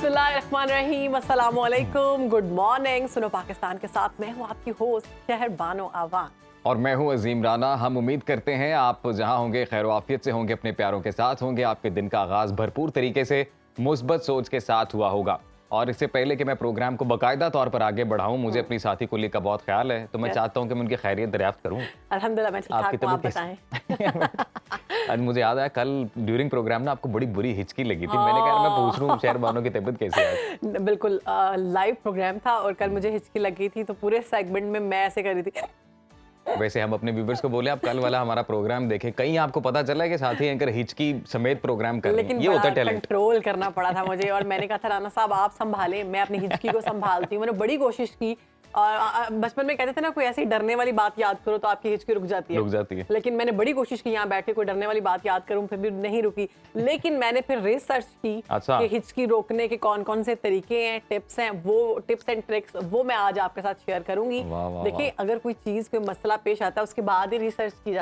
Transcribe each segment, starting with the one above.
बिस्मिल्लाहिर्रहमानिर्रहीम, अस्सलामु अलैकुम, गुड मॉर्निंग। सुनो पाकिस्तान के साथ मैं हूँ आपकी होस्ट शहर बानो आवान और मैं हूँ अजीम राना। हम उम्मीद करते हैं आप जहाँ होंगे खैर आफियत से होंगे, अपने प्यारों के साथ होंगे, आपके दिन का आगाज़ भरपूर तरीके से मुस्बत सोच के साथ हुआ होगा। और इससे पहले कि मैं प्रोग्राम को बाकायदा तौर पर आगे बढ़ाऊं, मुझे अपनी साथी कुली का बहुत ख्याल है, तो मैं चाहता हूं कि मैं उनकी खैरियत दरियाफ्त करूं। अल्हम्दुलिल्लाह मैं ठीक-ठाक हूं, आप बताएं। आज मुझे याद आया कल ड्यूरिंग प्रोग्राम ना आपको बड़ी बुरी हिचकी लगी थी। मैंने कहा मैं पूछ लूं शहर बानो की तबीयत कैसी है आज। बिल्कुल लाइव प्रोग्राम था और कल मुझे हिचकी लगी थी, तो पूरे सेगमेंट में मैं ऐसे कर रही थी। वैसे हम अपने व्यूवर्स को बोले आप कल वाला हमारा प्रोग्राम देखें, कहीं आपको पता चला है कि साथी एंकर हिचकी समेत प्रोग्राम कर रहे हैं। लेकिन ये होता है टैलेंट। कंट्रोल करना पड़ा था मुझे और मैंने कहा था राना साहब आप संभालें, मैं अपनी हिचकी को संभालती हूँ। मैंने बड़ी कोशिश की और बचपन में कहते थे ना कोई ऐसी डरने वाली बात याद करो तो आपकी हिचकी रुक जाती है। लेकिन मैंने बड़ी कोशिश की यहाँ बैठ के कोई डरने वाली बात याद करूं, फिर भी नहीं रुकी। लेकिन मैंने फिर रिसर्च की कि हिचकी रोकने के कौन कौन से तरीके हैं, टिप्स हैं, वो टिप्स एंड ट्रिक्स वो मैं आज आपके साथ शेयर करूंगी। देखिए अगर कोई चीज कोई मसला पेश आता है उसके बाद ही रिसर्च की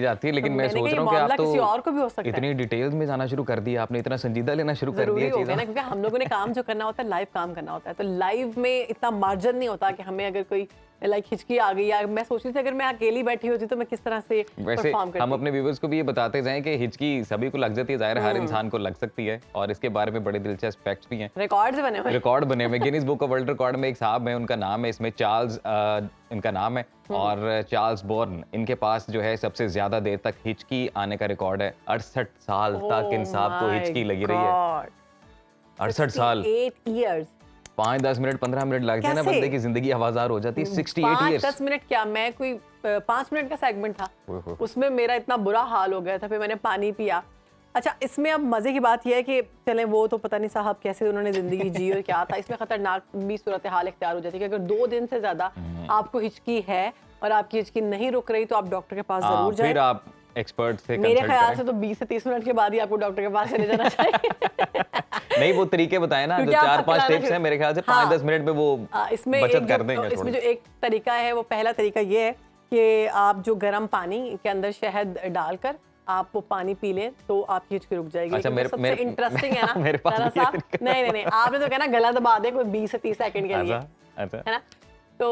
जाती है। लेकिन मैं सोच रहा हूँ कि आप तो किसी और को भी हो सकता है। इतनी डिटेल्स में जाना शुरू कर दिया आपने, इतना संजीदा लेना शुरू कर दिया चीजें ना, क्योंकि हम लोगों ने काम जो करना होता है लाइव काम करना होता है, तो लाइव में इतना मार्जिन नहीं होता कि हमें अगर कोई हिचकी आ गई या मैं सोच रही थी अगर मैं अकेली बैठी होती तो मैं किस तरह से परफॉर्म करती। हम अपने व्यूअर्स को भी ये बताते जाएं कि हिचकी सभी को लग जाती है, जाहिर हर इंसान को लग सकती है, और इसके बारे में बड़े दिलचस्प फैक्ट्स भी हैं। रिकॉर्ड बने हुए Guinness book of world record में एक साहब है, उनका नाम है इसमें चार्ल्स, इनका नाम है, और चार्ल्स बॉर्न, इनके पास जो है सबसे ज्यादा देर तक हिचकी आने का रिकॉर्ड है। 68 साल तक इन साहब को हिचकी लगी रही है। 68 साल, 8 years 5-10 मिनट 15 मिनट लगते हैं ना, बंदे की जिंदगी आवाजार हो जाती है। 68 years 10 मिनट क्या, मैं कोई 5 मिनट का सेगमेंट था, उसमें मेरा इतना बुरा हाल हो गया था, फिर मैंने पानी पिया। अच्छा, इसमें अब मजे की बात यह है कि चलें वो तो पता नहीं साहब कैसे उन्होंने जिंदगी जी और क्या था, इसमें खतरनाक भी सूरत हाल इख्तियार हो जाती है कि अगर 2 दिन से ज्यादा आपको हिचकी है और आपकी हिचकी नहीं रुक रही तो आप डॉक्टर के पास जरूर जाएं। फिर आप एक्सपर्ट से मेरे ख्याल से तो 20 से 30 मिनट के बाद ही आपको डॉक्टर के पास चले जाना चाहिए। नहीं, वो तरीके बताए ना, जो 4-5 टिप्स हैं, मेरे ख्याल से 5-10 मिनट में वो बचत कर देंगे। इसमें जो एक तरीका है, वो पहला तरीका ये है कि आप जो गर्म पानी के अंदर शहद डालकर आप वो पानी पी लें तो आपकी हिचकी रुक जाएगी। अच्छा, सबसे इंटरेस्टिंग है ना मेरे पास नहीं आपने तो कहना गला दबा दे कोई 20 से 30 सेकंड के लिए, है ना। तो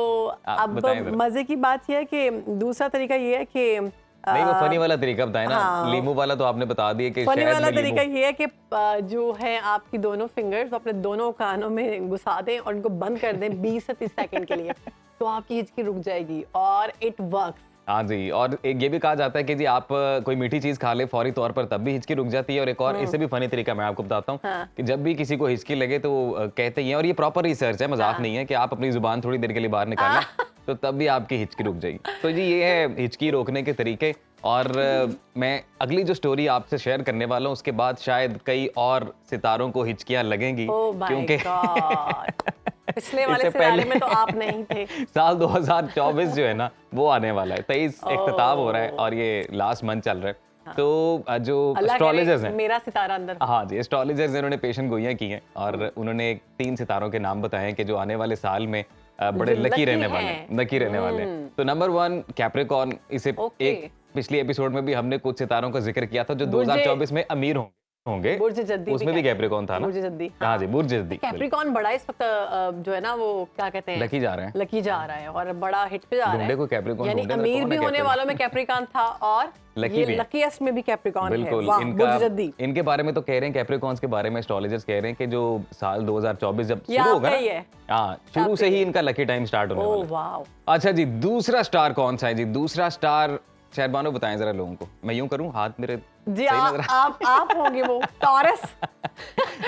अब मजे की बात यह है कि दूसरा तरीका ये है कि नहीं, वो फनी वाला तरीका बताए ना। लीमू वाला तो आपने बता दिया कि फनी वाला तरीका ये है कि जो है आपकी दोनों फिंगर्स अपने दोनों कानों में घुसा दें और उनको बंद कर दें 20 से 30 सेकंड के लिए, तो आपकी हिचकी रुक जाएगी और इट वर्क्स। हाँ जी, और एक ये भी कहा जाता है कि जी आप कोई मीठी चीज खा ले फौरी तौर पर तब भी हिचकी रुक जाती है। और एक और इससे भी फनी तरीका मैं आपको बताता हूँ कि जब भी किसी को हिचकी लगे तो कहते ही हैं, और ये प्रॉपर रिसर्च है, मजाक नहीं है, कि आप अपनी जुबान थोड़ी देर के लिए बाहर निकालें तो तब भी आपकी हिचकी रुक जाएगी। तो जी ये है हिचकी रोकने के तरीके। और मैं अगली जो स्टोरी आपसे शेयर करने वाला हूँ उसके बाद शायद कई और सितारों को हिचकियां लगेंगी, क्योंकि पिछले वाले सितारे में तो आप नहीं थे। साल 2024 जो है ना वो आने वाला है, 23 इख्तिताम हो रहा है और ये लास्ट मंथ चल रहा है। तो जो एस्ट्रोलॉजर्स हैं, मेरा सितारा अंदर, हाँ जी, एस्ट्रोलॉजर्स इन्होंने पेशन गोइयां की हैं और उन्होंने 3 सितारों के नाम बताए हैं कि जो आने वाले साल में बड़े लकी रहने वाले हैं। तो नंबर 1 कैप्रिकॉर्न। इसे एक पिछली एपिसोड में भी हमने कुछ सितारों का जिक्र किया था जो 2024 में अमीर होंगे। बुर्ज जद्दी, उसमें भी कैप्रिकॉर्न था ना, बुर्ज जद्दी। हाँ जी, बुर्ज जद्दी। कैप्रिकॉर्न बड़ा इस वक्त जो है ना वो क्या कहते हैं, लकी जा रहा है और बड़ा हिट पे जा रहा है। कोई कैप्रिकॉर्न यानी अमीर भी होने वालों में कैप्रिकॉर्न था और ये लकीएस्ट में भी कैप्रिकॉर्न है। वाह, बुर्ज जद्दी। इनके बारे में तो कह रहे हैं, कैप्रिकॉर्न्स के बारे में एस्ट्रोलॉजर्स कह रहे हैं कि जो साल 2024 जब शुरू होगा ना, हाँ, शुरू से ही इनका लकी टाइम स्टार्ट होने वाला है। अच्छा जी, दूसरा स्टार कौन सा है जी? दूसरा स्टार शहर बानो बताएं जरा लोगों को। मैं यूं करूं, हाथ मेरे जी आप होंगे वो टॉरस।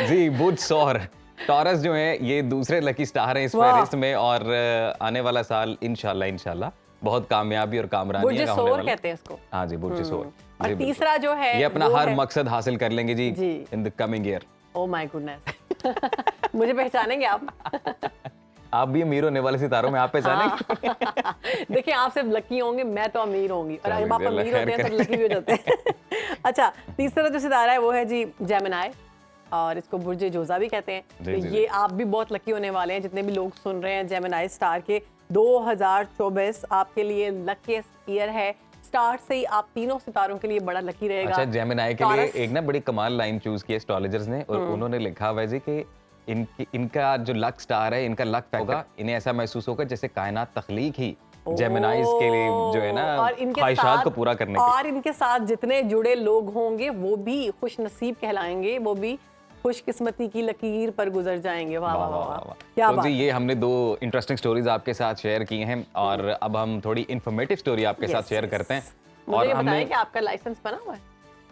जी, बुध सौर टॉरस जो है ये दूसरे लकी स्टार हैं इस फहरिस्त में, और आने वाला साल इंशाल्लाह बहुत कामयाबी और कामरानी का होने वाला है। कहते हैं इसको। हाँ जी, बुर्ज सौर। और तीसरा जो है ये अपना हर मकसद हासिल कर लेंगे जी in the coming year. Oh my goodness. मुझे पहचानेंगे आप भी अमीर होने वाले सितारों में आप पहचानेंगे। देखिए आप सिर्फ लकी होंगे, मैं तो अमीर होंगी, और जब आप अमीर होते हैं तो लकी भी हो जाते हैं। अच्छा, तीसरा जो सितारा है वो है जी जेमिनी, और इसको बुर्ज जोजा भी कहते हैं। तो ये आप भी बहुत लकी होने वाले हैं, जितने भी लोग सुन रहे हैं जेमिनी स्टार के। 2024 आपके लिए लकीएस्ट ईयर है। स्टार्ट से ही आप तीनों सितारों के लिए बड़ा लकी रहेगा। अच्छा, जेमिनी के लिए एक ना बड़ी कमाल लाइन चूज की एस्ट्रोलॉजर्स ने, और उन्होंने लिखा हुआ है जी कि इनका जो लक स्टार है, इनका लक होगा, इन्हें ऐसा महसूस होगा जैसे कायनात तख्लीक ही जेमिनाइज के लिए जो है ना ख्वाहिशात को पूरा करने के। और इनके साथ जितने जुड़े लोग होंगे वो भी खुश नसीब कहलाएंगे, वो भी खुशकिस्मती की लकीर पर गुजर जाएंगे। वाह वाह वाह, क्या तो जी ये हमने 2 इंटरेस्टिंग स्टोरीज आपके साथ शेयर की हैं और अब हम थोड़ी इंफॉर्मेटिव स्टोरी आपके साथ शेयर करते हैं। और हमने कि आपका लाइसेंस बना हुआ है?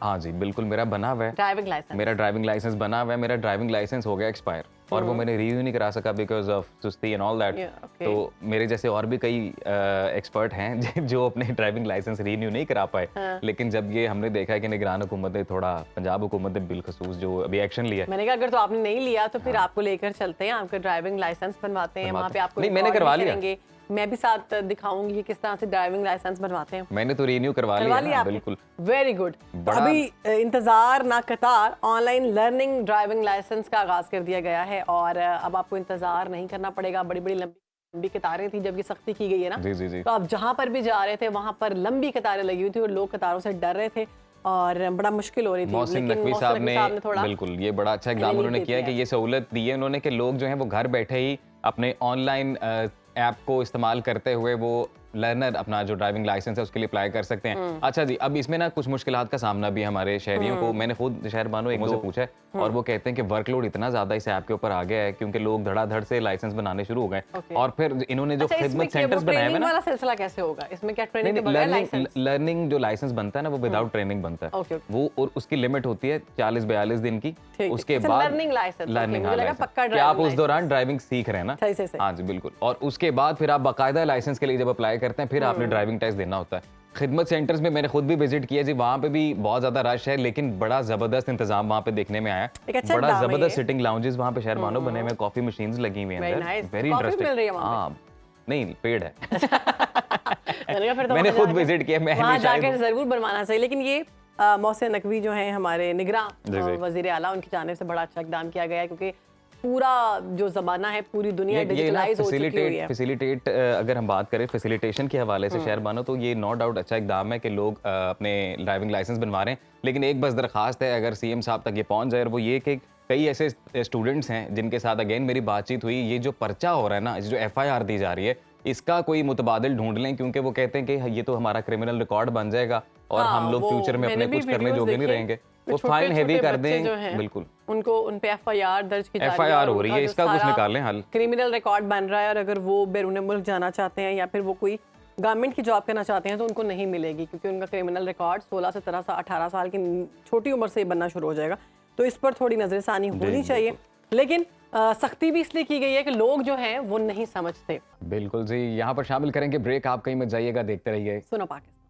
हाँ जी बिल्कुल, मेरा बना हुआ है ड्राइविंग लाइसेंस। मेरा ड्राइविंग लाइसेंस बना हुआ है। मेरा ड्राइविंग लाइसेंस हो गया एक्सपायर और वो मैंने रिन्यू नहीं करा सका बिकॉज ऑफ सुस्ती एंड ऑल दैट। तो मेरे जैसे और भी कई एक्सपर्ट हैं जो अपने ड्राइविंग लाइसेंस रिन्यू नहीं करा पाए। लेकिन जब ये हमने देखा कि निगरान हुकूमत ने थोड़ा पंजाब हुकूमत ने बिलखसूस जो अभी एक्शन लिया, मैंने कहा अगर तो आपने नहीं लिया तो फिर आपको लेकर चलते हैं, आपका ड्राइविंग लाइसेंस बनवाते हैं, वहाँ पे आपको नहीं मैंने करवा लिया, मैं भी साथ दिखाऊंगी कि किस तरह से ड्राइविंग लाइसेंस बनवाते हैं। मैंने तो रिन्यू करवा लिया बिल्कुल। Very good. अभी इंतजार ना कतार ऑनलाइन लर्निंग ड्राइविंग लाइसेंस का आगाज कर दिया गया है और अब आपको इंतजार नहीं करना पड़ेगा। बड़ी बड़ी लंबी कतारें थी जब ये सख्ती की गई है ना, जी। तो आप जहाँ पर भी जा रहे थे वहां पर लंबी कतारें लगी हुई थी और लोग कतारों से डर रहे थे और बड़ा मुश्किल हो रही थी। मोहसिन नकवी साहब ने बिल्कुल ये बड़ा अच्छा इक़दाम उन्होंने किया कि ये सहूलत दी है उन्होंने कि लोग जो हैं वो घर बैठे ही अपने ऑनलाइन ऐप को इस्तेमाल करते हुए वो लर्नर अपना जो ड्राइविंग लाइसेंस है उसके लिए अप्लाई कर सकते हैं। अच्छा जी, अब इसमें ना कुछ मुश्किलात का सामना भी हमारे शहरियों को, मैंने खुद शहर बानो एक से पूछा है और वो कहते हैं कि वर्कलोड इतना ज्यादा इस ऐप के ऊपर आ गया है क्योंकि लोग धड़ाधड़ से लाइसेंस बनाने शुरू हो गए और फिर इन्होंने जो खिदमत सेंटर्स बनाए हैं ना, सिलसिला कैसे होगा इसमें? क्या ट्रेनिंग के बगैर लाइसेंस? लर्निंग जो लाइसेंस बनता है ना वो विदाउट ट्रेनिंग बनता है वो, और उसकी लिमिट होती है 40-42 दिन की। उसके बाद लर्निंग लाइसेंस, क्या आप उस दौरान ड्राइविंग सीख रहे हैं ना? हाँ जी बिल्कुल। और उसके बाद फिर आप बाकायदा लाइसेंस के लिए जब अप्लाई करते हैं फिर आपने ड्राइविंग टेस्ट देना होता है। खिदमत सेंटर्स में मैंने खुद भी विजिट किया जी, वहाँ पे भी बहुत ज्यादा रश है लेकिन बड़ा जबरदस्त इंतजाम वहाँ पे देखने में आया। बड़ा जबरदस्त सिटिंग लाउंजेस वहाँ पे शहर मानो बने हुए, कॉफी मशीन्स लगी हुई हैं अंदर, वेरी इंटरेस्टिंग। हाँ नहीं पेड है मैंने खुद विजिट किया, मैं वहाँ जाकर जरूर बनवाना चाहिए। लेकिन ये मोहसिन नकवी जो हैं हमारे निगरान वजीर आला, उनकी जानिब से बड़ा अच्छा इक़दाम किया गया है क्योंकि पूरा जो ज़माना है पूरी दुनिया डिजिटलाइज हो चुकी हुई है। फैसिलिटेट अगर हम बात करें फैसिलिटेशन के हवाले से शहर बानो, तो ये नो डाउट अच्छा इकदाम है कि लोग अपने ड्राइविंग लाइसेंस बनवा रहे हैं। लेकिन एक बस दरखास्त है अगर सीएम साहब तक ये पहुंच जाए, और वो ये कि कई ऐसे स्टूडेंट्स हैं जिनके साथ अगेन मेरी बातचीत हुई, ये जो पर्चा हो रहा है ना, जो FIR दी जा रही है, इसका कोई मुतबादिल ढूंढ लें क्योंकि वो कहते हैं कि ये तो हमारा क्रिमिनल रिकॉर्ड बन जाएगा और हम लोग फ्यूचर में अपने कुछ करने जोगे नहीं रहेंगे। वो फाइन हेवी कर दें, बिल्कुल उनको उन पे FIR दर्ज की FIR हो रही है, इसका कुछ निकालें हल। क्रिमिनल रिकॉर्ड बन रहा है और अगर वो बैरून मुल्क जाना चाहते हैं या फिर वो कोई गवर्नमेंट की जॉब करना चाहते हैं तो उनको नहीं मिलेगी क्योंकि उनका क्रिमिनल रिकॉर्ड 16 से 18 साल की छोटी उम्र से ही बनना शुरू हो जाएगा। तो इस पर थोड़ी नजरसानी होनी चाहिए, लेकिन सख्ती भी इसलिए की गई है कि लोग जो हैं वो नहीं समझते। बिल्कुल जी। यहाँ पर शामिल करेंगे ब्रेक, आप कहीं मत जाइएगा, देखते रहिए सुनो पाकिस्तान।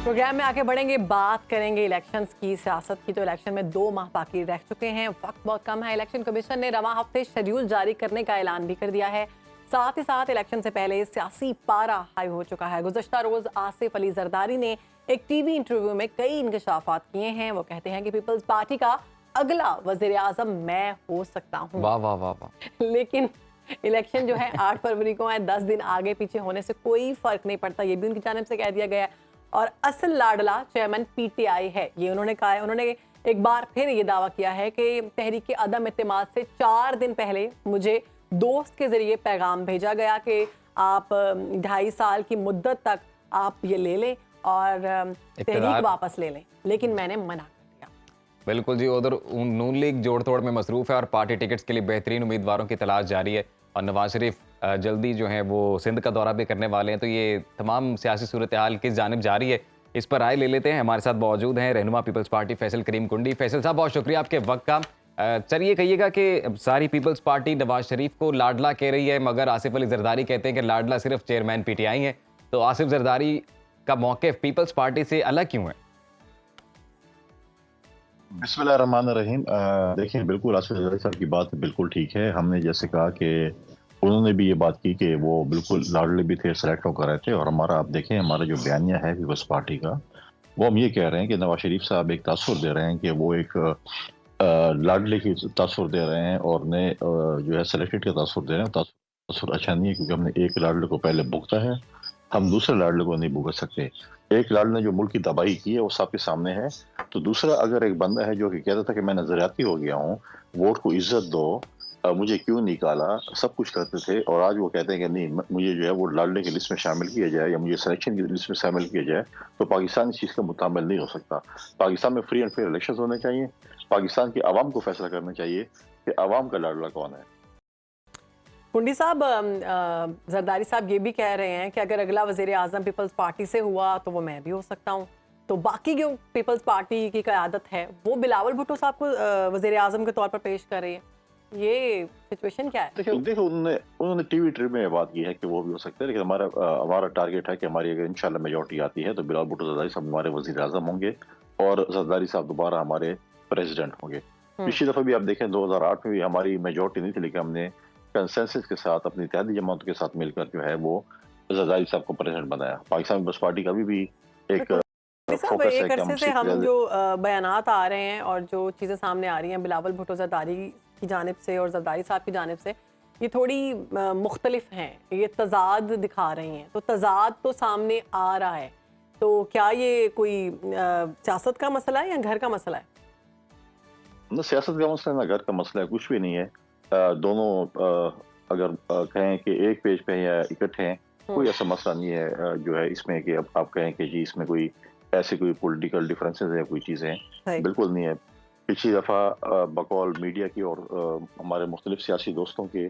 प्रोग्राम में आगे बढ़ेंगे, बात करेंगे इलेक्शंस की, सियासत की। तो इलेक्शन में 2 माह बाकी रह चुके हैं, वक्त बहुत कम है। इलेक्शन कमीशन ने रवां हफ्ते शेड्यूल जारी करने का ऐलान भी कर दिया है। साथ ही साथ इलेक्शन से पहले सियासी पारा हाई हो चुका है। गुज़श्ता रोज आसिफ अली जरदारी ने एक टीवी इंटरव्यू में कई इंकशाफात किए हैं। वो कहते हैं कि पीपल्स पार्टी का अगला वजीर आजम मैं हो सकता हूँ। वाह वाह वाह वाह। लेकिन इलेक्शन जो है 8 फरवरी को है, 10 दिन आगे पीछे होने से कोई फर्क नहीं पड़ता, ये भी उनकी जानिब से कह दिया गया है। और असल लाडला चेयरमैन PTI है, ये उन्होंने कहा है। उन्होंने एक बार फिर ये दावा किया है कि तहरीक अदम इत्तेमाद से 4 दिन पहले मुझे दोस्त के जरिए पैगाम भेजा गया कि आप 2.5 साल की मुद्दत तक आप ये ले लें और तहरीक वापस ले लें, लेकिन मैंने मना कर दिया। बिल्कुल जी। उधर नून लीग जोड़ तोड़ में मसरूफ है और पार्टी टिकट्स के लिए बेहतरीन उम्मीदवारों की तलाश जारी है और नवाज शरीफ जल्दी जो है वो सिंध का दौरा भी करने वाले हैं। तो ये तमाम सियासी सूरत हाल किस जानिब जारी है, इस पर राय ले लेते हैं। हमारे साथ मौजूद हैं रहनुमा पीपल्स पार्टी फैसल करीम कुंडी। फैसल साहब बहुत शुक्रिया आपके वक्त का। चलिए कहिएगा कि सारी पीपल्स पार्टी नवाज शरीफ को लाडला कह रही है मगर आसिफ अली जरदारी कहते हैं कि लाडला सिर्फ चेयरमैन PTI है, तो आसिफ जरदारी का मौक़िफ़ पीपल्स पार्टी से अलग क्यों है? बिस्मिल्लाहिर्रहमानिर्रहीम। देखिए बिल्कुल आसिफ जरदारी साहब की बात बिल्कुल ठीक है। हमने जैसे कहा कि उन्होंने भी ये बात की कि वो बिल्कुल लाडले भी थे, सेलेक्ट होकर रहे थे। और हमारा आप देखें हमारा जो बयानिया है पीपल्स पार्टी का, वो हम ये कह रहे हैं कि नवाज शरीफ साहब एक तासुर दे रहे हैं कि वो एक लाडले की तासुर दे रहे हैं और ने जो है सेलेक्टेड का तासुर दे रहे हैं। तासुर अच्छा नहीं है क्योंकि हमने एक लाडले को पहले भुगता है हम दूसरे लाडले को नहीं भुगत सकते। एक लाडले ने जो मुल्क की तबाही की है वो सबके सामने है। तो दूसरा अगर एक बंदा है जो कि कहता था कि मैं नजरियाती हो गया हूँ, वोट को इज्जत दो, मुझे क्यों निकाला, सब कुछ करते थे, और आज वो कहते हैं कि नहीं मुझे जो है वो लाडले की लिस्ट में शामिल किया जाए या मुझे सिलेक्शन की लिस्ट में शामिल किया जाए, तो पाकिस्तान इस चीज़ का मुताबिल नहीं हो सकता। पाकिस्तान में फ्री एंड फेयर इलेक्शन होने चाहिए। पाकिस्तान की आवाम को फैसला करना चाहिए कि आवाम का लाडला कौन है। कुंडी साहब, जरदारी साहब ये भी कह रहे हैं कि अगर अगला वज़ीर आज़म पीपल्स पार्टी से हुआ तो वो मैं भी हो सकता हूँ, तो बाकी जो पीपल्स पार्टी की क़यादत है वो बिलावल भुट्टो साहब को वज़ीर आज़म के तौर पर पेश कर रही है। ये सिचुएशन क्या है? देखिए उन्होंने टीवी ट्रिप में बात की है कि वो भी हो सकता है, लेकिन हमारा टारगेट है कि हमारी अगर इंशाल्लाह मेजॉरिटी आती है तो बिलावल भुट्टो जरदारी साहब हमारे वज़ीर आज़म होंगे और जरदारी साहब दोबारा हमारे प्रेसिडेंट होंगे। पिछली दफ़ा भी आप देखें 2008 में भी हमारी मेजॉरिटी नहीं थी, लेकिन हमने कंसेंसस के साथ अपनी इत्तेहादी जमातों के साथ मिलकर जो है वो जरदारी साहब को प्रेसिडेंट बनाया। पाकिस्तान पीपल्स पार्टी का भी एक फोकस है कि अरसे से हम जो बयानात आ रहे हैं और जो चीज़ें सामने आ रही हैं बिलावल भुट्टो जरदारी की जानिब से और जरदारी साहब की जानिब से, ये थोड़ी मुख्तलिफ हैं, ये तजाद दिखा रही हैं। तो तजाद तो सामने आ रहा है, तो क्या ये कोई सियासत का मसला है या घर का मसला है? न सियासत का मसला है ना घर का मसला है, कुछ भी नहीं है। दोनों अगर कहें कि एक पेज पे या इकट्ठे हैं, कोई ऐसा मसला नहीं है जो है इसमें कि अब आप कहें कि जी इसमें कोई ऐसे कोई पॉलिटिकल डिफरेंसेस है, कोई चीज़ें हैं, बिल्कुल नहीं है। पिछली दफ़ा बकौल मीडिया की और हमारे मुख्तलिफ सियासी दोस्तों के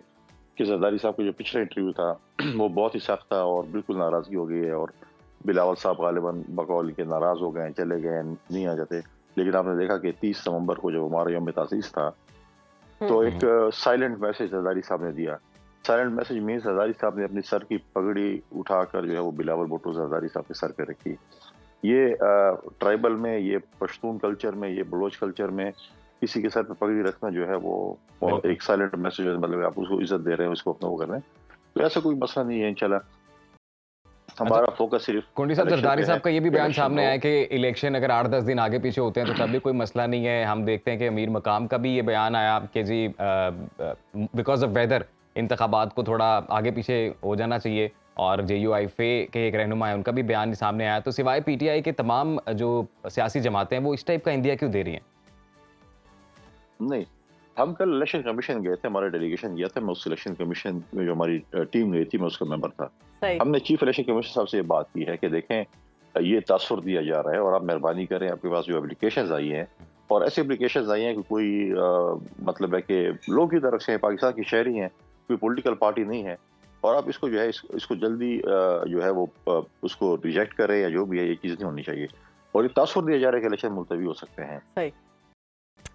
कि जरदारी साहब का जो पिछला इंटरव्यू था वो बहुत ही सख्त था और बिल्कुल नाराज़गी हो गई है, और बिलावल साहब गालिबन बकौल के नाराज़ हो गए, चले गए, नहीं आ जाते। लेकिन आपने देखा कि 30 नवंबर को जब हमारा यौम तासीस था तो एक साइलेंट मैसेज जरदारी साहब ने दिया। साइलेंट मैसेज मीन्स जरदारी साहब ने अपनी सर की पगड़ी उठाकर जो है वो बिलावल भुट्टो जरदारी साहब के सर पे रखी। ये ट्राइबल में, ये पश्तून कल्चर में, ये बलोच कल्चर में किसी के सर पे पगड़ी रखना जो है वो एक साइलेंट मैसेज, मतलब आप उसको इज्जत दे रहे हैं, उसको अपना वो कर रहे हैं, तो ऐसा कोई मसला नहीं है। इंशाल्लाह हमारा फोकस सिर्फ कुंडी साहब, जरदारी साहब का ये भी बयान सामने आया कि इलेक्शन अगर 8-10 दिन आगे पीछे होते हैं तो तब भी कोई मसला नहीं है। हम देखते हैं कि अमीर मकाम का भी ये बयान आया कि जी बिकॉज ऑफ वेदर इंतखाबात को थोड़ा आगे पीछे हो जाना चाहिए, और JUIFA के एक रहनुमा है उनका भी बयान सामने आया। तो सिवाय PTI के तमाम जो सियासी जमातें हैं वो इस टाइप का इंदिया क्यों दे रही हैं? नहीं, हम कल इलेक्शन कमीशन गए थे, हमारा डेलीगेशन गया था, मैं उस इलेक्शन कमीशन में जो हमारी टीम गई थी मैं उसका मेंबर था। हमने चीफ इलेक्शन कमीशन साहब से ये बात की है कि देखें ये तासुर दिया जा रहा है और आप मेहरबानी करें, आपके पास जो एप्लीकेशंस आई हैं और ऐसी एप्लीकेशंस आई हैं कि कोई मतलब है कि लोग की तरफ से पाकिस्तान की शहरी हैं, कोई पॉलिटिकल पार्टी नहीं है, और आप इसको जो है इसको जल्दी जो है वो उसको रिजेक्ट करें या जो भी है, ये चीज़ नहीं होनी चाहिए। और ये तासुर दिया जा रहा है कि इलेक्शन मुलतवी हो सकते हैं।